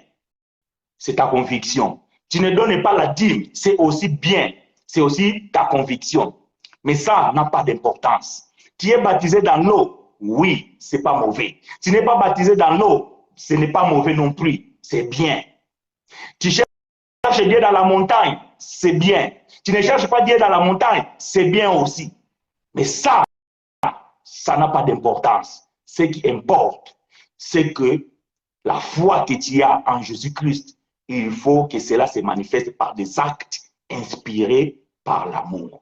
c'est ta conviction. Tu ne donnes pas la dîme, c'est aussi bien, c'est aussi ta conviction. Mais ça n'a pas d'importance. Tu es baptisé dans l'eau, oui, c'est pas mauvais. Tu n'es pas baptisé dans l'eau, ce n'est pas mauvais non plus, c'est bien. Tu cherches Dieu dans la montagne, c'est bien. Tu ne cherches pas Dieu dans la montagne, c'est bien aussi. Mais ça n'a pas d'importance. Ce qui importe, c'est que la foi que tu as en Jésus-Christ, il faut que cela se manifeste par des actes inspirés par l'amour.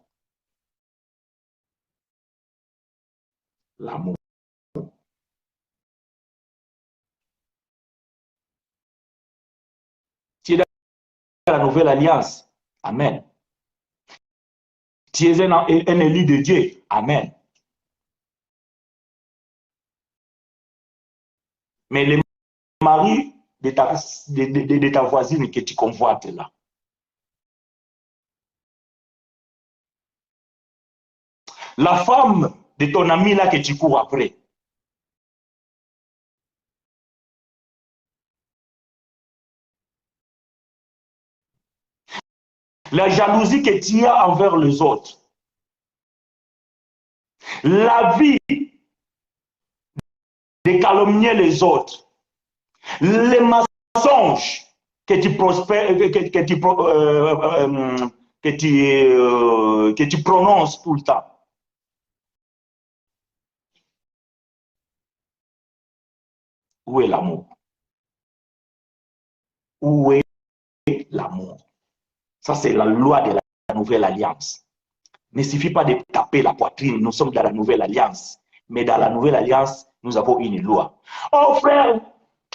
L'amour. Tu es dans la nouvelle alliance. Amen. Tu es un élu de Dieu. Amen. Mais le mari de ta voisine que tu convoites là, la femme de ton ami là que tu cours après, la jalousie que tu as envers les autres, La vie de calomnier les autres, les mensonges que tu prospères, que tu prononces tout le temps. Où est l'amour? Où est l'amour? Ça, c'est la loi de la nouvelle alliance. Il ne suffit pas de taper la poitrine, nous sommes dans la nouvelle alliance. Mais dans la nouvelle alliance, nous avons une loi. Oh frère,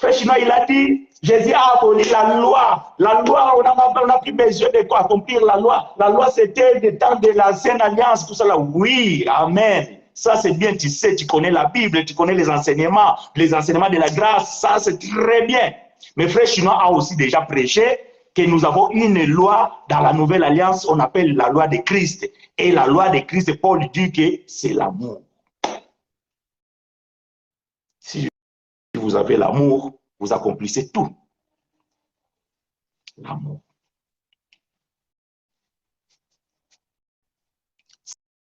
frère Chinois, il a dit, Jésus a aboli la loi. La loi, on n'a plus besoin de quoi accomplir la loi. La loi, c'était des temps de l'ancienne alliance, tout ça là. Oui, amen. Ça, c'est bien, tu sais, tu connais la Bible, tu connais les enseignements de la grâce, ça, c'est très bien. Mais frère Chinois a aussi déjà prêché que nous avons une loi dans la nouvelle alliance, on appelle la loi de Christ. Et la loi de Christ, Paul dit que c'est l'amour. Si vous avez l'amour, vous accomplissez tout. L'amour.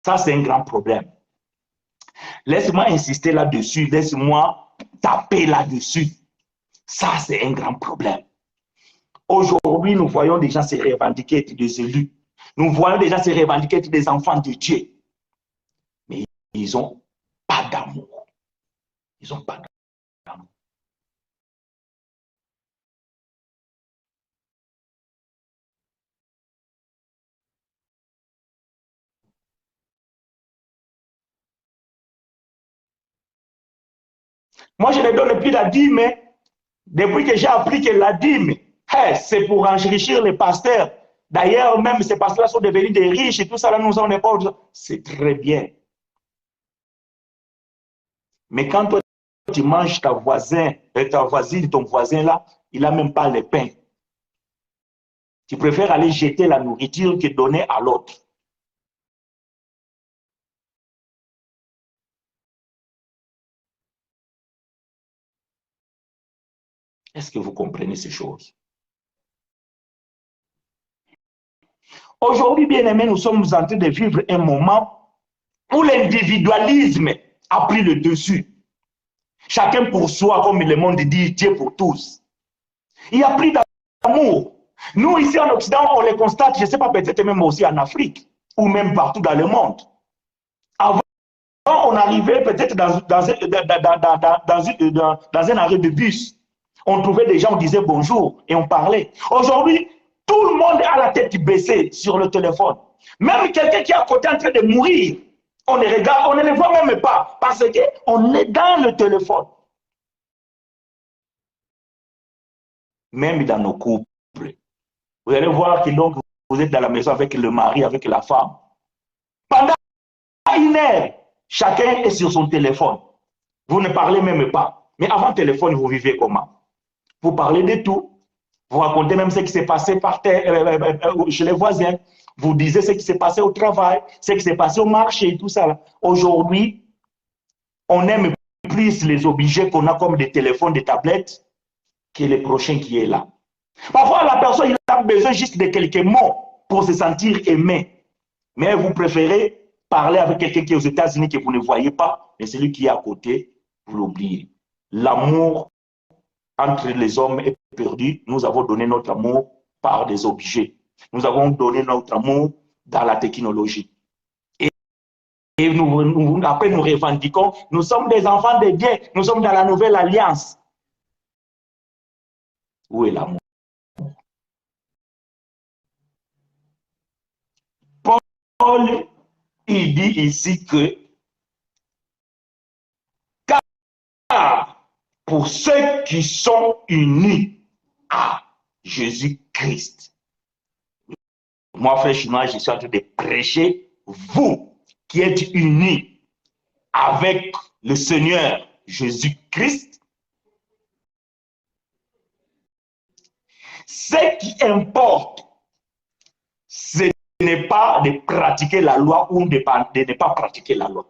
Ça, c'est un grand problème. Laisse-moi insister là-dessus, laisse-moi taper là-dessus. Ça, c'est un grand problème. Aujourd'hui, nous voyons des gens se revendiquer des élus. Nous voyons des gens se revendiquer des enfants de Dieu. Mais ils n'ont pas d'amour. Ils n'ont pas d'amour. Moi, je ne donne plus la dîme. Depuis que j'ai appris que la dîme, c'est pour enrichir les pasteurs. D'ailleurs, même ces pasteurs sont devenus des riches et tout ça, là, nous en est pas. C'est très bien. Mais quand toi, tu manges ta voisine, ton voisin là, il n'a même pas le pain. Tu préfères aller jeter la nourriture que donner à l'autre. Est-ce que vous comprenez ces choses? Aujourd'hui, bien aimés, nous sommes en train de vivre un moment où l'individualisme a pris le dessus. Chacun pour soi, comme le monde dit, Dieu pour tous. Il n'y a plus d'amour. Nous, ici en Occident, on les constate, je ne sais pas, peut-être même aussi en Afrique, ou même partout dans le monde. Avant, on arrivait peut-être dans un arrêt de bus. On trouvait des gens, on disait bonjour et on parlait. Aujourd'hui, tout le monde a la tête baissée sur le téléphone. Même quelqu'un qui est à côté en train de mourir, on les regarde, on ne les voit même pas parce qu'on est dans le téléphone. Même dans nos couples. Vous allez voir que donc vous êtes dans la maison avec le mari, avec la femme. Pendant une heure, chacun est sur son téléphone. Vous ne parlez même pas. Mais avant le téléphone, vous vivez comment? Vous parlez de tout. Vous racontez même ce qui s'est passé par terre, chez les voisins. Vous disiez ce qui s'est passé au travail, ce qui s'est passé au marché, tout ça. Aujourd'hui, on aime plus les objets qu'on a comme des téléphones, des tablettes, que le prochain qui est là. Parfois, la personne il a besoin juste de quelques mots pour se sentir aimé. Mais vous préférez parler avec quelqu'un qui est aux États-Unis que vous ne voyez pas, mais celui qui est à côté, vous l'oubliez. L'amour entre les hommes est perdu. Nous avons donné notre amour par des objets. Nous avons donné notre amour dans la technologie. Et après, nous revendiquons, nous sommes des enfants de Dieu, nous sommes dans la nouvelle alliance. Où est l'amour? Paul, il dit ici que car pour ceux qui sont unis à Jésus-Christ, moi, frère Chinois, je suis en train de prêcher, vous qui êtes unis avec le Seigneur Jésus-Christ, ce qui importe, ce n'est pas de pratiquer la loi ou de ne pas pratiquer la loi.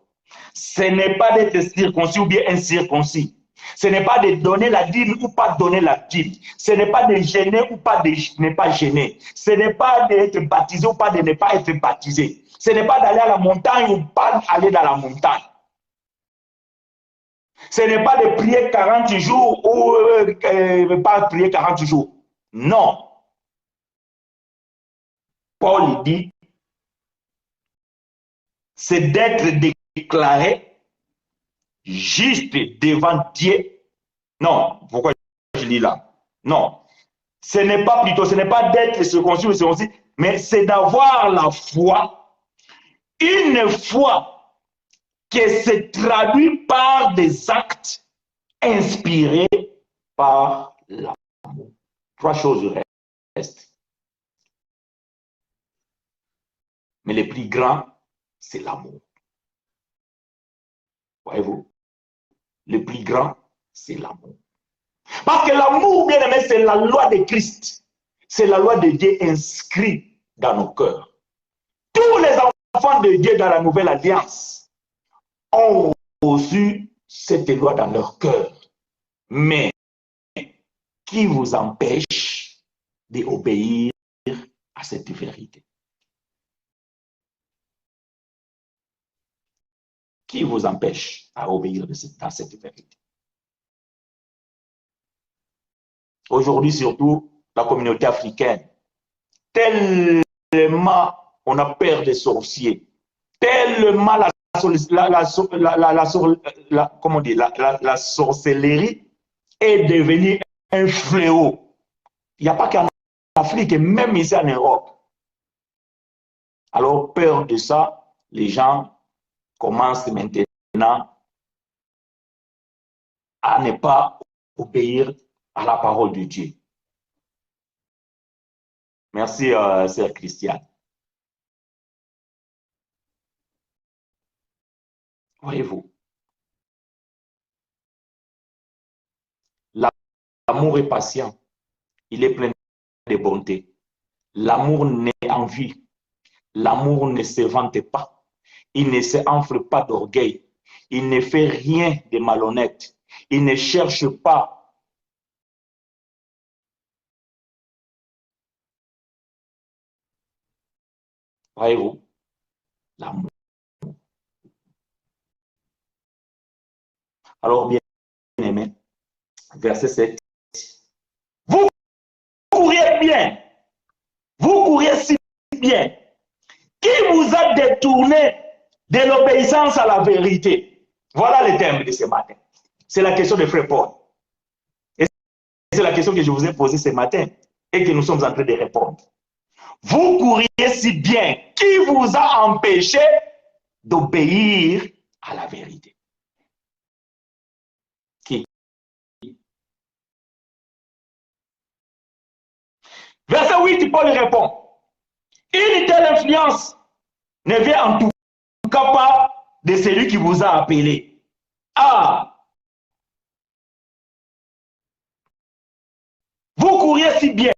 Ce n'est pas d'être circoncis ou bien incirconcis. Ce n'est pas de donner la dîme ou pas donner la dîme. Ce n'est pas de gêner ou pas de ne pas gêner. Ce n'est pas d'être baptisé ou pas de ne pas être baptisé. Ce n'est pas d'aller à la montagne ou pas aller dans la montagne. Ce n'est pas de prier 40 jours ou pas prier 40 jours. Non. Paul dit, c'est d'être déclaré juste devant Dieu. Non, pourquoi je lis là? Non. Ce n'est pas plutôt, ce n'est pas d'être circoncis ou circoncis, mais c'est d'avoir la foi. Une foi qui se traduit par des actes inspirés par l'amour. Trois choses restent. Mais le plus grand, c'est l'amour. Voyez-vous? Le plus grand, c'est l'amour. Parce que l'amour, bien aimé, c'est la loi de Christ. C'est la loi de Dieu inscrite dans nos cœurs. Tous les enfants de Dieu dans la nouvelle alliance ont reçu cette loi dans leur cœur. Mais qui vous empêche d'obéir à cette vérité? Qui vous empêche à obéir à cette vérité? Aujourd'hui, surtout, la communauté africaine, tellement on a peur des sorciers, tellement la sorcellerie est devenue un fléau. Il n'y a pas qu'en Afrique, même ici en Europe. Alors, peur de ça, les gens commencent maintenant à ne pas obéir à la parole de Dieu. Merci, sœur Christiane. Voyez-vous, l'amour est patient, il est plein de bonté. L'amour n'est envie, l'amour ne se vante pas, il ne se enfle pas d'orgueil, il ne fait rien de malhonnête, il ne cherche pas voyez-vous, l'amour. Alors, bien aimé, verset 7. Vous courriez bien, vous courriez si bien. Qui vous a détourné de l'obéissance à la vérité? Voilà le thème de ce matin. C'est la question de Frère Paul. Et c'est la question que je vous ai posée ce matin et que nous sommes en train de répondre. Vous courriez si bien. Qui vous a empêché d'obéir à la vérité? Qui? Verset 8, Paul répond. Une telle influence ne vient en tout cas pas de celui qui vous a appelé. Ah! Vous courriez si bien.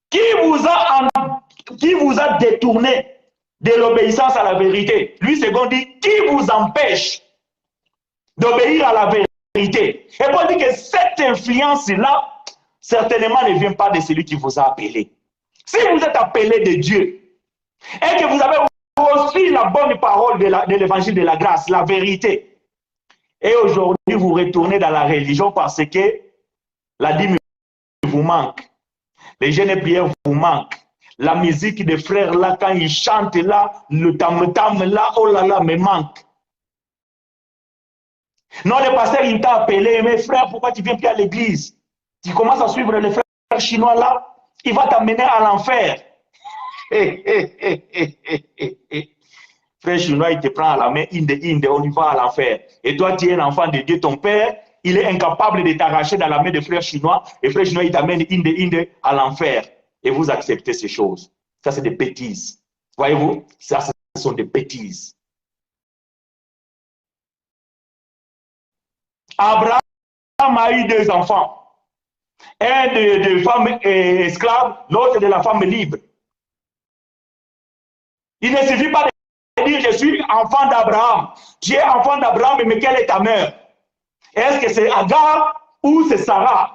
Qui vous a détourné de l'obéissance à la vérité? Lui, second dit, qui vous empêche d'obéir à la vérité? Et Paul dit que cette influence-là, certainement ne vient pas de celui qui vous a appelé. Si vous êtes appelé de Dieu, et que vous avez reçu la bonne parole de l'évangile de la grâce, la vérité, et aujourd'hui vous retournez dans la religion parce que la dîme vous manque, les jeûnes prières vous manquent, la musique des frères là, quand ils chantent là, le tam-tam là, oh là là, me manque. Non, le pasteur il t'a appelé, mais frère, pourquoi tu viens plus à l'église? Tu commences à suivre les frères chinois là, il va t'amener à l'enfer. Frère chinois, il te prend à la main, on y va à l'enfer. Et toi, tu es un enfant de Dieu, ton père, il est incapable de t'arracher dans la main de frère chinois, et frère chinois, il t'amène à l'enfer. Et vous acceptez ces choses. Ça, c'est des bêtises. Voyez-vous, ça, ce sont des bêtises. Abraham a eu deux enfants. Un de femme esclave, l'autre de la femme libre. Il ne suffit pas de dire je suis enfant d'Abraham. Tu es enfant d'Abraham, mais quelle est ta mère? Est-ce que c'est Agar ou c'est Sarah?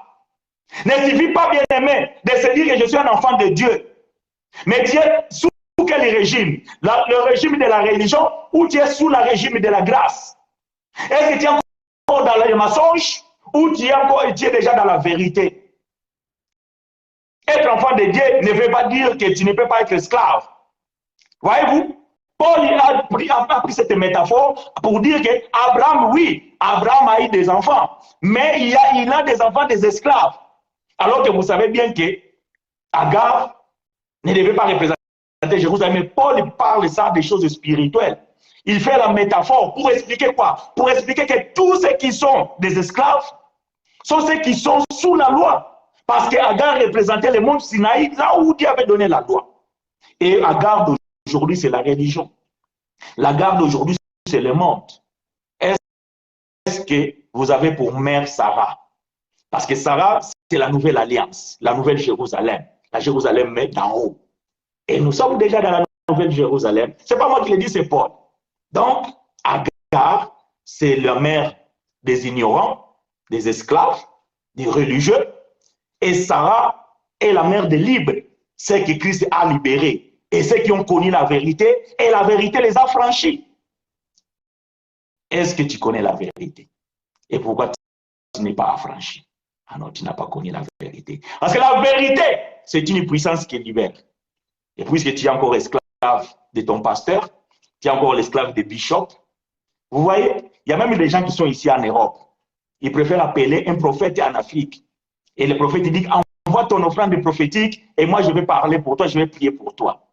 Ne suffit pas, bien aimé, de se dire que je suis un enfant de Dieu. Mais Dieu, sous quel régime? Le régime de la religion ou tu es sous le régime de la grâce? Est-ce que tu es encore dans le mensonge ou tu es déjà dans la vérité? Être enfant de Dieu ne veut pas dire que tu ne peux pas être esclave. Voyez-vous? Paul a pris cette métaphore pour dire que Abraham, oui, Abraham a eu des enfants, mais il a des enfants, des esclaves. Alors que vous savez bien que Agar ne devait pas représenter Jérusalem, mais Paul parle ça des choses spirituelles. Il fait la métaphore pour expliquer quoi? Pour expliquer que tous ceux qui sont des esclaves sont ceux qui sont sous la loi. Parce qu'Agar représentait le monde Sinaï, là où Dieu avait donné la loi. Et Agar d'aujourd'hui, c'est la religion. L'Agar d'aujourd'hui, c'est le monde. Est-ce que vous avez pour mère Sarah? Parce que Sarah, c'est la nouvelle alliance, la nouvelle Jérusalem. La Jérusalem met d'en haut. Et nous sommes déjà dans la nouvelle Jérusalem. Ce n'est pas moi qui le dis, c'est Paul. Donc, Agar, c'est la mère des ignorants, des esclaves, des religieux. Et Sarah est la mère des libres, ceux que Christ a libérés. Et ceux qui ont connu la vérité, et la vérité les a franchis. Est-ce que tu connais la vérité? Et pourquoi tu n'es pas affranchi? Ah non, tu n'as pas connu la vérité. Parce que la vérité, c'est une puissance qui libère. Et puisque tu es encore esclave de ton pasteur, tu es encore l'esclave des bishops, vous voyez, il y a même des gens qui sont ici en Europe. Ils préfèrent appeler un prophète en Afrique. Et le prophète dit, envoie ton offrande prophétique et moi je vais parler pour toi, je vais prier pour toi.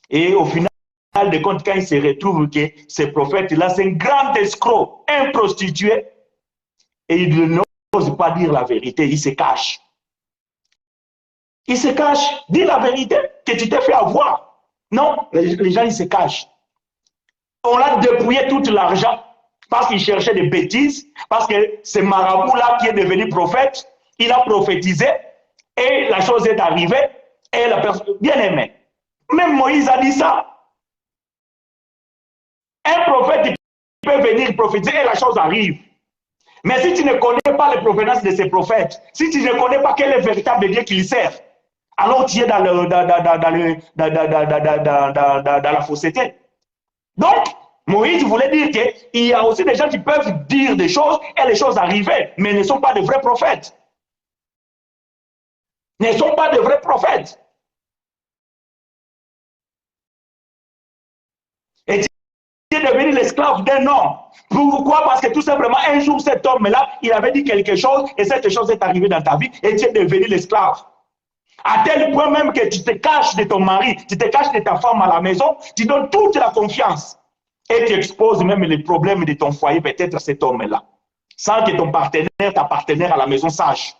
Et au final de compte, quand il se retrouve que ce prophète-là, c'est un grand escroc, un prostitué, et il n'ose pas dire la vérité, il se cache. Il se cache, dis la vérité, que tu t'es fait avoir. Non, les gens, ils se cachent. On l'a dépouillé tout l'argent parce qu'il cherchait des bêtises, parce que ce marabout-là qui est devenu prophète, il a prophétisé et la chose est arrivée et la personne, bien aimée. Même Moïse a dit ça. Un prophète peut venir prophétiser et la chose arrive. Mais si tu ne connais pas les provenances de ces prophètes, si tu ne connais pas quel est le véritable Dieu qu'il sert, alors tu es dans la fausseté. Donc, Moïse voulait dire qu'il y a aussi des gens qui peuvent dire des choses et les choses arriver, mais ne sont pas de vrais prophètes. Ne sont pas de vrais prophètes. Et tu es devenu l'esclave d'un homme. Pourquoi? Parce que tout simplement, un jour, cet homme-là, il avait dit quelque chose et cette chose est arrivée dans ta vie et tu es devenu l'esclave. À tel point même que tu te caches de ton mari, tu te caches de ta femme à la maison, tu donnes toute la confiance. Et tu exposes même les problèmes de ton foyer, peut-être à cet homme-là. Sans que ton partenaire, ta partenaire à la maison sache.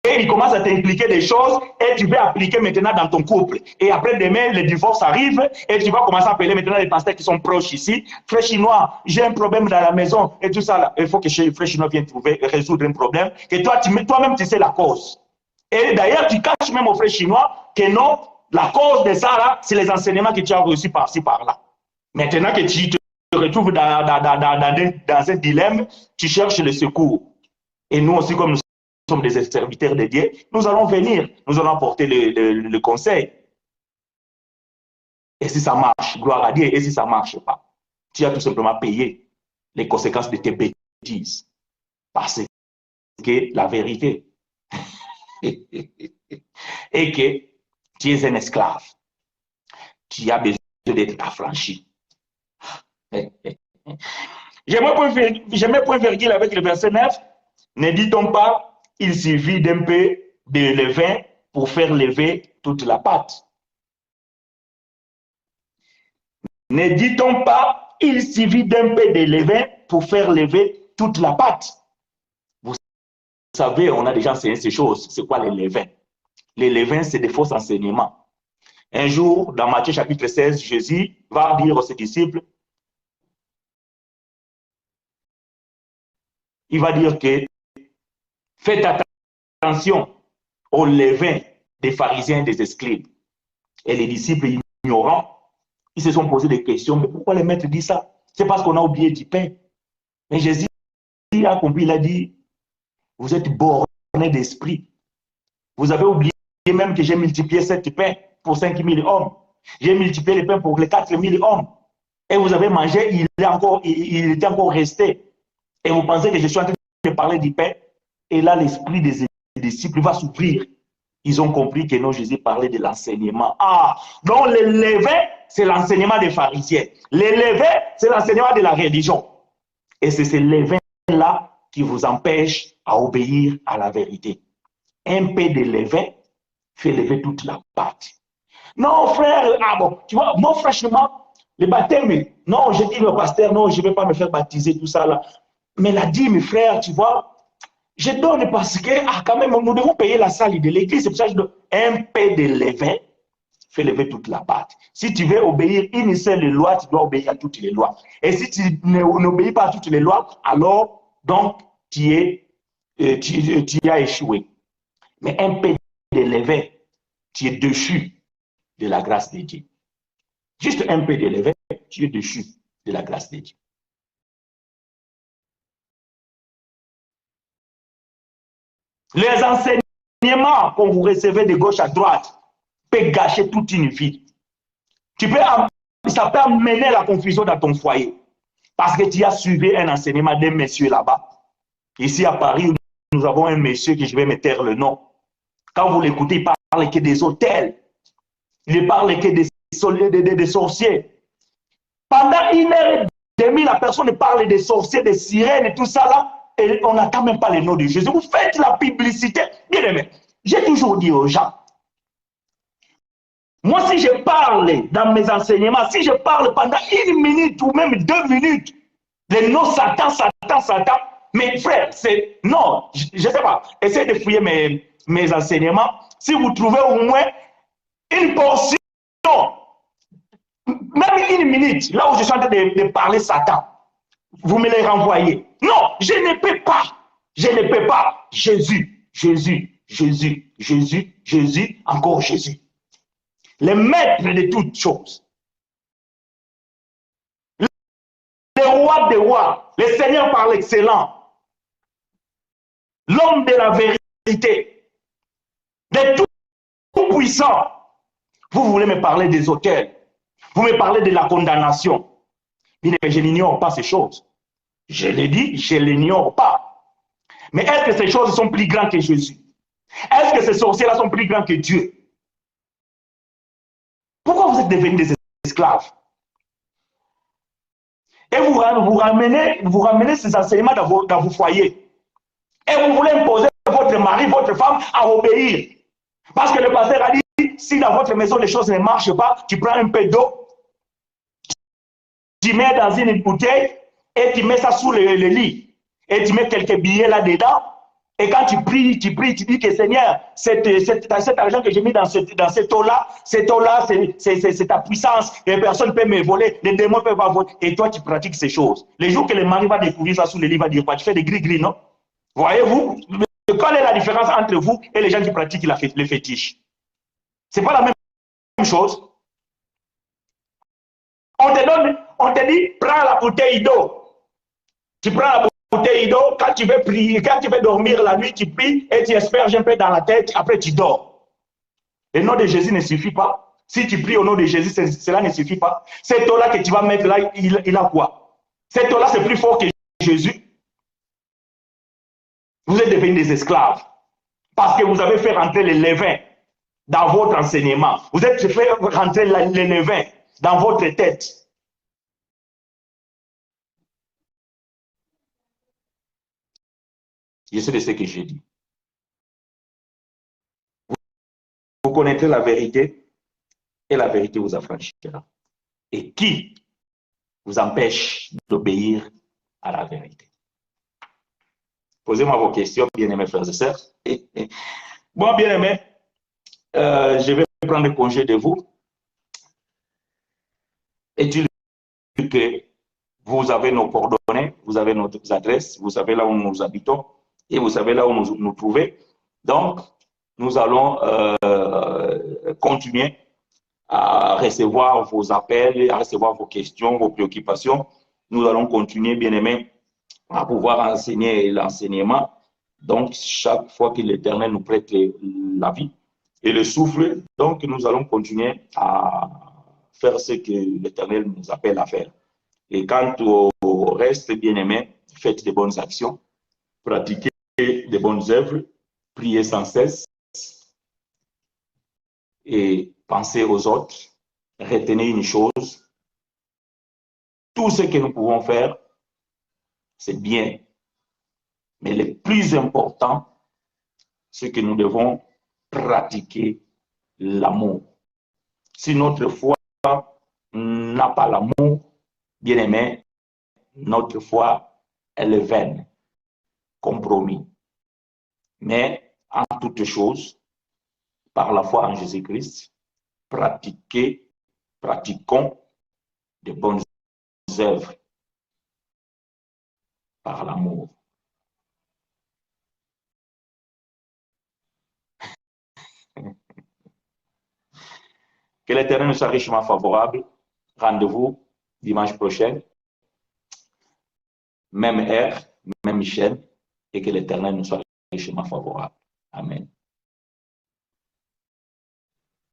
Et il commence à t'impliquer des choses et tu vas appliquer maintenant dans ton couple. Et après demain, le divorce arrive et tu vas commencer à appeler maintenant les pasteurs qui sont proches ici. Frère chinois, j'ai un problème dans la maison et tout ça. Là. Il faut que frère chinois vienne résoudre un problème. Que toi-même, tu sais la cause. Et d'ailleurs, tu caches même au frère chinois que non, la cause de ça, c'est les enseignements que tu as reçus par-ci, par-là. Maintenant que tu te retrouves dans un dilemme, tu cherches le secours. Et nous aussi, comme nous sommes des serviteurs de Dieu, nous allons venir, nous allons apporter le conseil. Et si ça marche, gloire à Dieu. Et si ça ne marche pas, tu as tout simplement payé les conséquences de tes bêtises. Parce que la vérité est que tu es un esclave. Tu as besoin d'être affranchi. J'aimerais point virgule avec le verset 9. Ne dit-on pas, il suffit d'un peu de levain pour faire lever toute la pâte. Ne dit-on pas, il suffit d'un peu de levain pour faire lever toute la pâte. Vous savez, on a déjà enseigné ces choses. C'est quoi les levains? Les levains, c'est des faux enseignements. Un jour, dans Matthieu chapitre 16, Jésus va dire aux ses disciples, il va dire que faites attention aux levains des pharisiens et des esclaves. Et les disciples ignorants, ils se sont posés des questions, mais pourquoi les maîtres disent ça? C'est parce qu'on a oublié du pain. Mais Jésus a compris, il a dit, vous êtes bornés d'esprit. Vous avez oublié même que j'ai multiplié 7 pains pour 5000 hommes. J'ai multiplié les pains pour les 4000 hommes. Et vous avez mangé, il était encore resté. Et vous pensez que je suis en train de parler du pain? Et là, l'esprit des disciples va s'ouvrir. Ils ont compris que non, Jésus parlait de l'enseignement. Ah, donc le levain, c'est l'enseignement des pharisiens. Le levain, c'est l'enseignement de la religion. Et c'est ce levain-là qui vous empêche à obéir à la vérité. Un peu de levain fait lever toute la pâte. Non, frère, ah bon, tu vois, moi, franchement, le baptême, non, j'ai dit au pasteur, non, je ne vais pas me faire baptiser, tout ça là. Mais il a dit, mes frères, tu vois, je donne parce que, ah, quand même, nous devons payer la salle de l'église. C'est pour ça que je donne un peu de levain, fait lever toute la pâte. Si tu veux obéir une seule loi, tu dois obéir à toutes les lois. Et si tu n'obéis pas à toutes les lois, alors, donc, tu as échoué. Mais un peu de levain, tu es déchu de la grâce de Dieu. Juste un peu de levain, tu es déchu de la grâce de Dieu. Les enseignements qu'on vous recevez de gauche à droite peuvent gâcher toute une vie. Ça peut amener la confusion dans ton foyer parce que tu as suivi un enseignement d'un monsieur là-bas. Ici à Paris, nous avons un monsieur que je vais me taire le nom. Quand vous l'écoutez, il parle que des hôtels. Il parle que des sorciers. Pendant 1h30, la personne parle des sorciers, des sirènes et tout ça là. Et on n'attend même pas le nom de Jésus. Vous faites la publicité. Bien aimé, j'ai toujours dit aux gens, moi si je parle dans mes enseignements, si je parle pendant 1 minute ou même 2 minutes, le nom Satan, Satan, Satan, mes frères, c'est non, je ne sais pas, essayez de fouiller mes enseignements. Si vous trouvez au moins une portion, même 1 minute, là où je suis en train de parler Satan, vous me les renvoyez. Non, je ne peux pas. Je ne peux pas. Jésus, Jésus, Jésus, Jésus, Jésus, encore Jésus. Le maître de toutes choses. Le roi des rois. Le Seigneur par l'excellence. L'homme de la vérité. De tout puissant. Vous voulez me parler des hôtels. Vous me parlez de la condamnation. Je n'ignore pas ces choses. Je l'ai dit, je ne l'ignore pas. Mais est-ce que ces choses sont plus grandes que Jésus? Est-ce que ces sorciers-là sont plus grands que Dieu? Pourquoi vous êtes devenus des esclaves? Et vous ramenez ces enseignements dans vos foyers. Et vous voulez imposer votre mari, votre femme à obéir. Parce que le pasteur a dit, si dans votre maison les choses ne marchent pas, tu prends un peu d'eau, tu mets dans une bouteille, et tu mets ça sous le lit. Et tu mets quelques billets là-dedans. Et quand tu pries, tu dis que Seigneur, cet argent que j'ai mis dans cette eau-là, c'est ta puissance. Et personne ne peut me voler. Les démons peuvent pas voler. Et toi, tu pratiques ces choses. Les jours que le mari va découvrir ça sous le lit, il va dire quoi? Tu fais des gris-gris, non? Voyez-vous? Quelle est la différence entre vous et les gens qui pratiquent les fétiches? Ce n'est pas la même chose. On te dit, prends la bouteille d'eau. Tu prends la bouteille d'eau, quand tu veux prier, quand tu veux dormir la nuit, tu pries et tu asperges un peu dans la tête, après tu dors. Le nom de Jésus ne suffit pas. Si tu pries au nom de Jésus, cela ne suffit pas. Cette eau-là que tu vas mettre là, il a quoi? Cette eau-là, c'est plus fort que Jésus. Vous êtes devenus des esclaves parce que vous avez fait rentrer les levains dans votre enseignement. Vous êtes fait rentrer les levains dans votre tête. Je sais de ce que j'ai dit. Vous connaîtrez la vérité et la vérité vous affranchira. Et qui vous empêche d'obéir à la vérité? Posez-moi vos questions, bien-aimés frères et sœurs. Bon, bien-aimés, je vais prendre congé de vous. Et tu que vous avez nos coordonnées, vous avez nos adresses, vous savez là où nous habitons et vous savez là où nous trouvons. Donc, nous allons continuer à recevoir vos appels, à recevoir vos questions, vos préoccupations. Nous allons continuer, bien aimés, à pouvoir enseigner l'enseignement. Donc, chaque fois que l'Éternel nous prête la vie et le souffle, donc nous allons continuer à faire ce que l'Éternel nous appelle à faire. Et quant au reste, bien-aimés, faites de bonnes actions, pratiquez de bonnes œuvres, priez sans cesse et pensez aux autres. Retenez une chose, tout ce que nous pouvons faire, c'est bien. Mais le plus important, c'est que nous devons pratiquer l'amour. Si notre foi n'a pas l'amour, bien aimé, notre foi, elle est vaine, compromis. Mais en toutes choses, par la foi en Jésus-Christ, pratiquons de bonnes œuvres par l'amour. Que l'Éternel nous soit richement favorable. Rendez-vous dimanche prochain, même heure, même chaîne, et que l'Éternel nous soit richement favorable. Amen.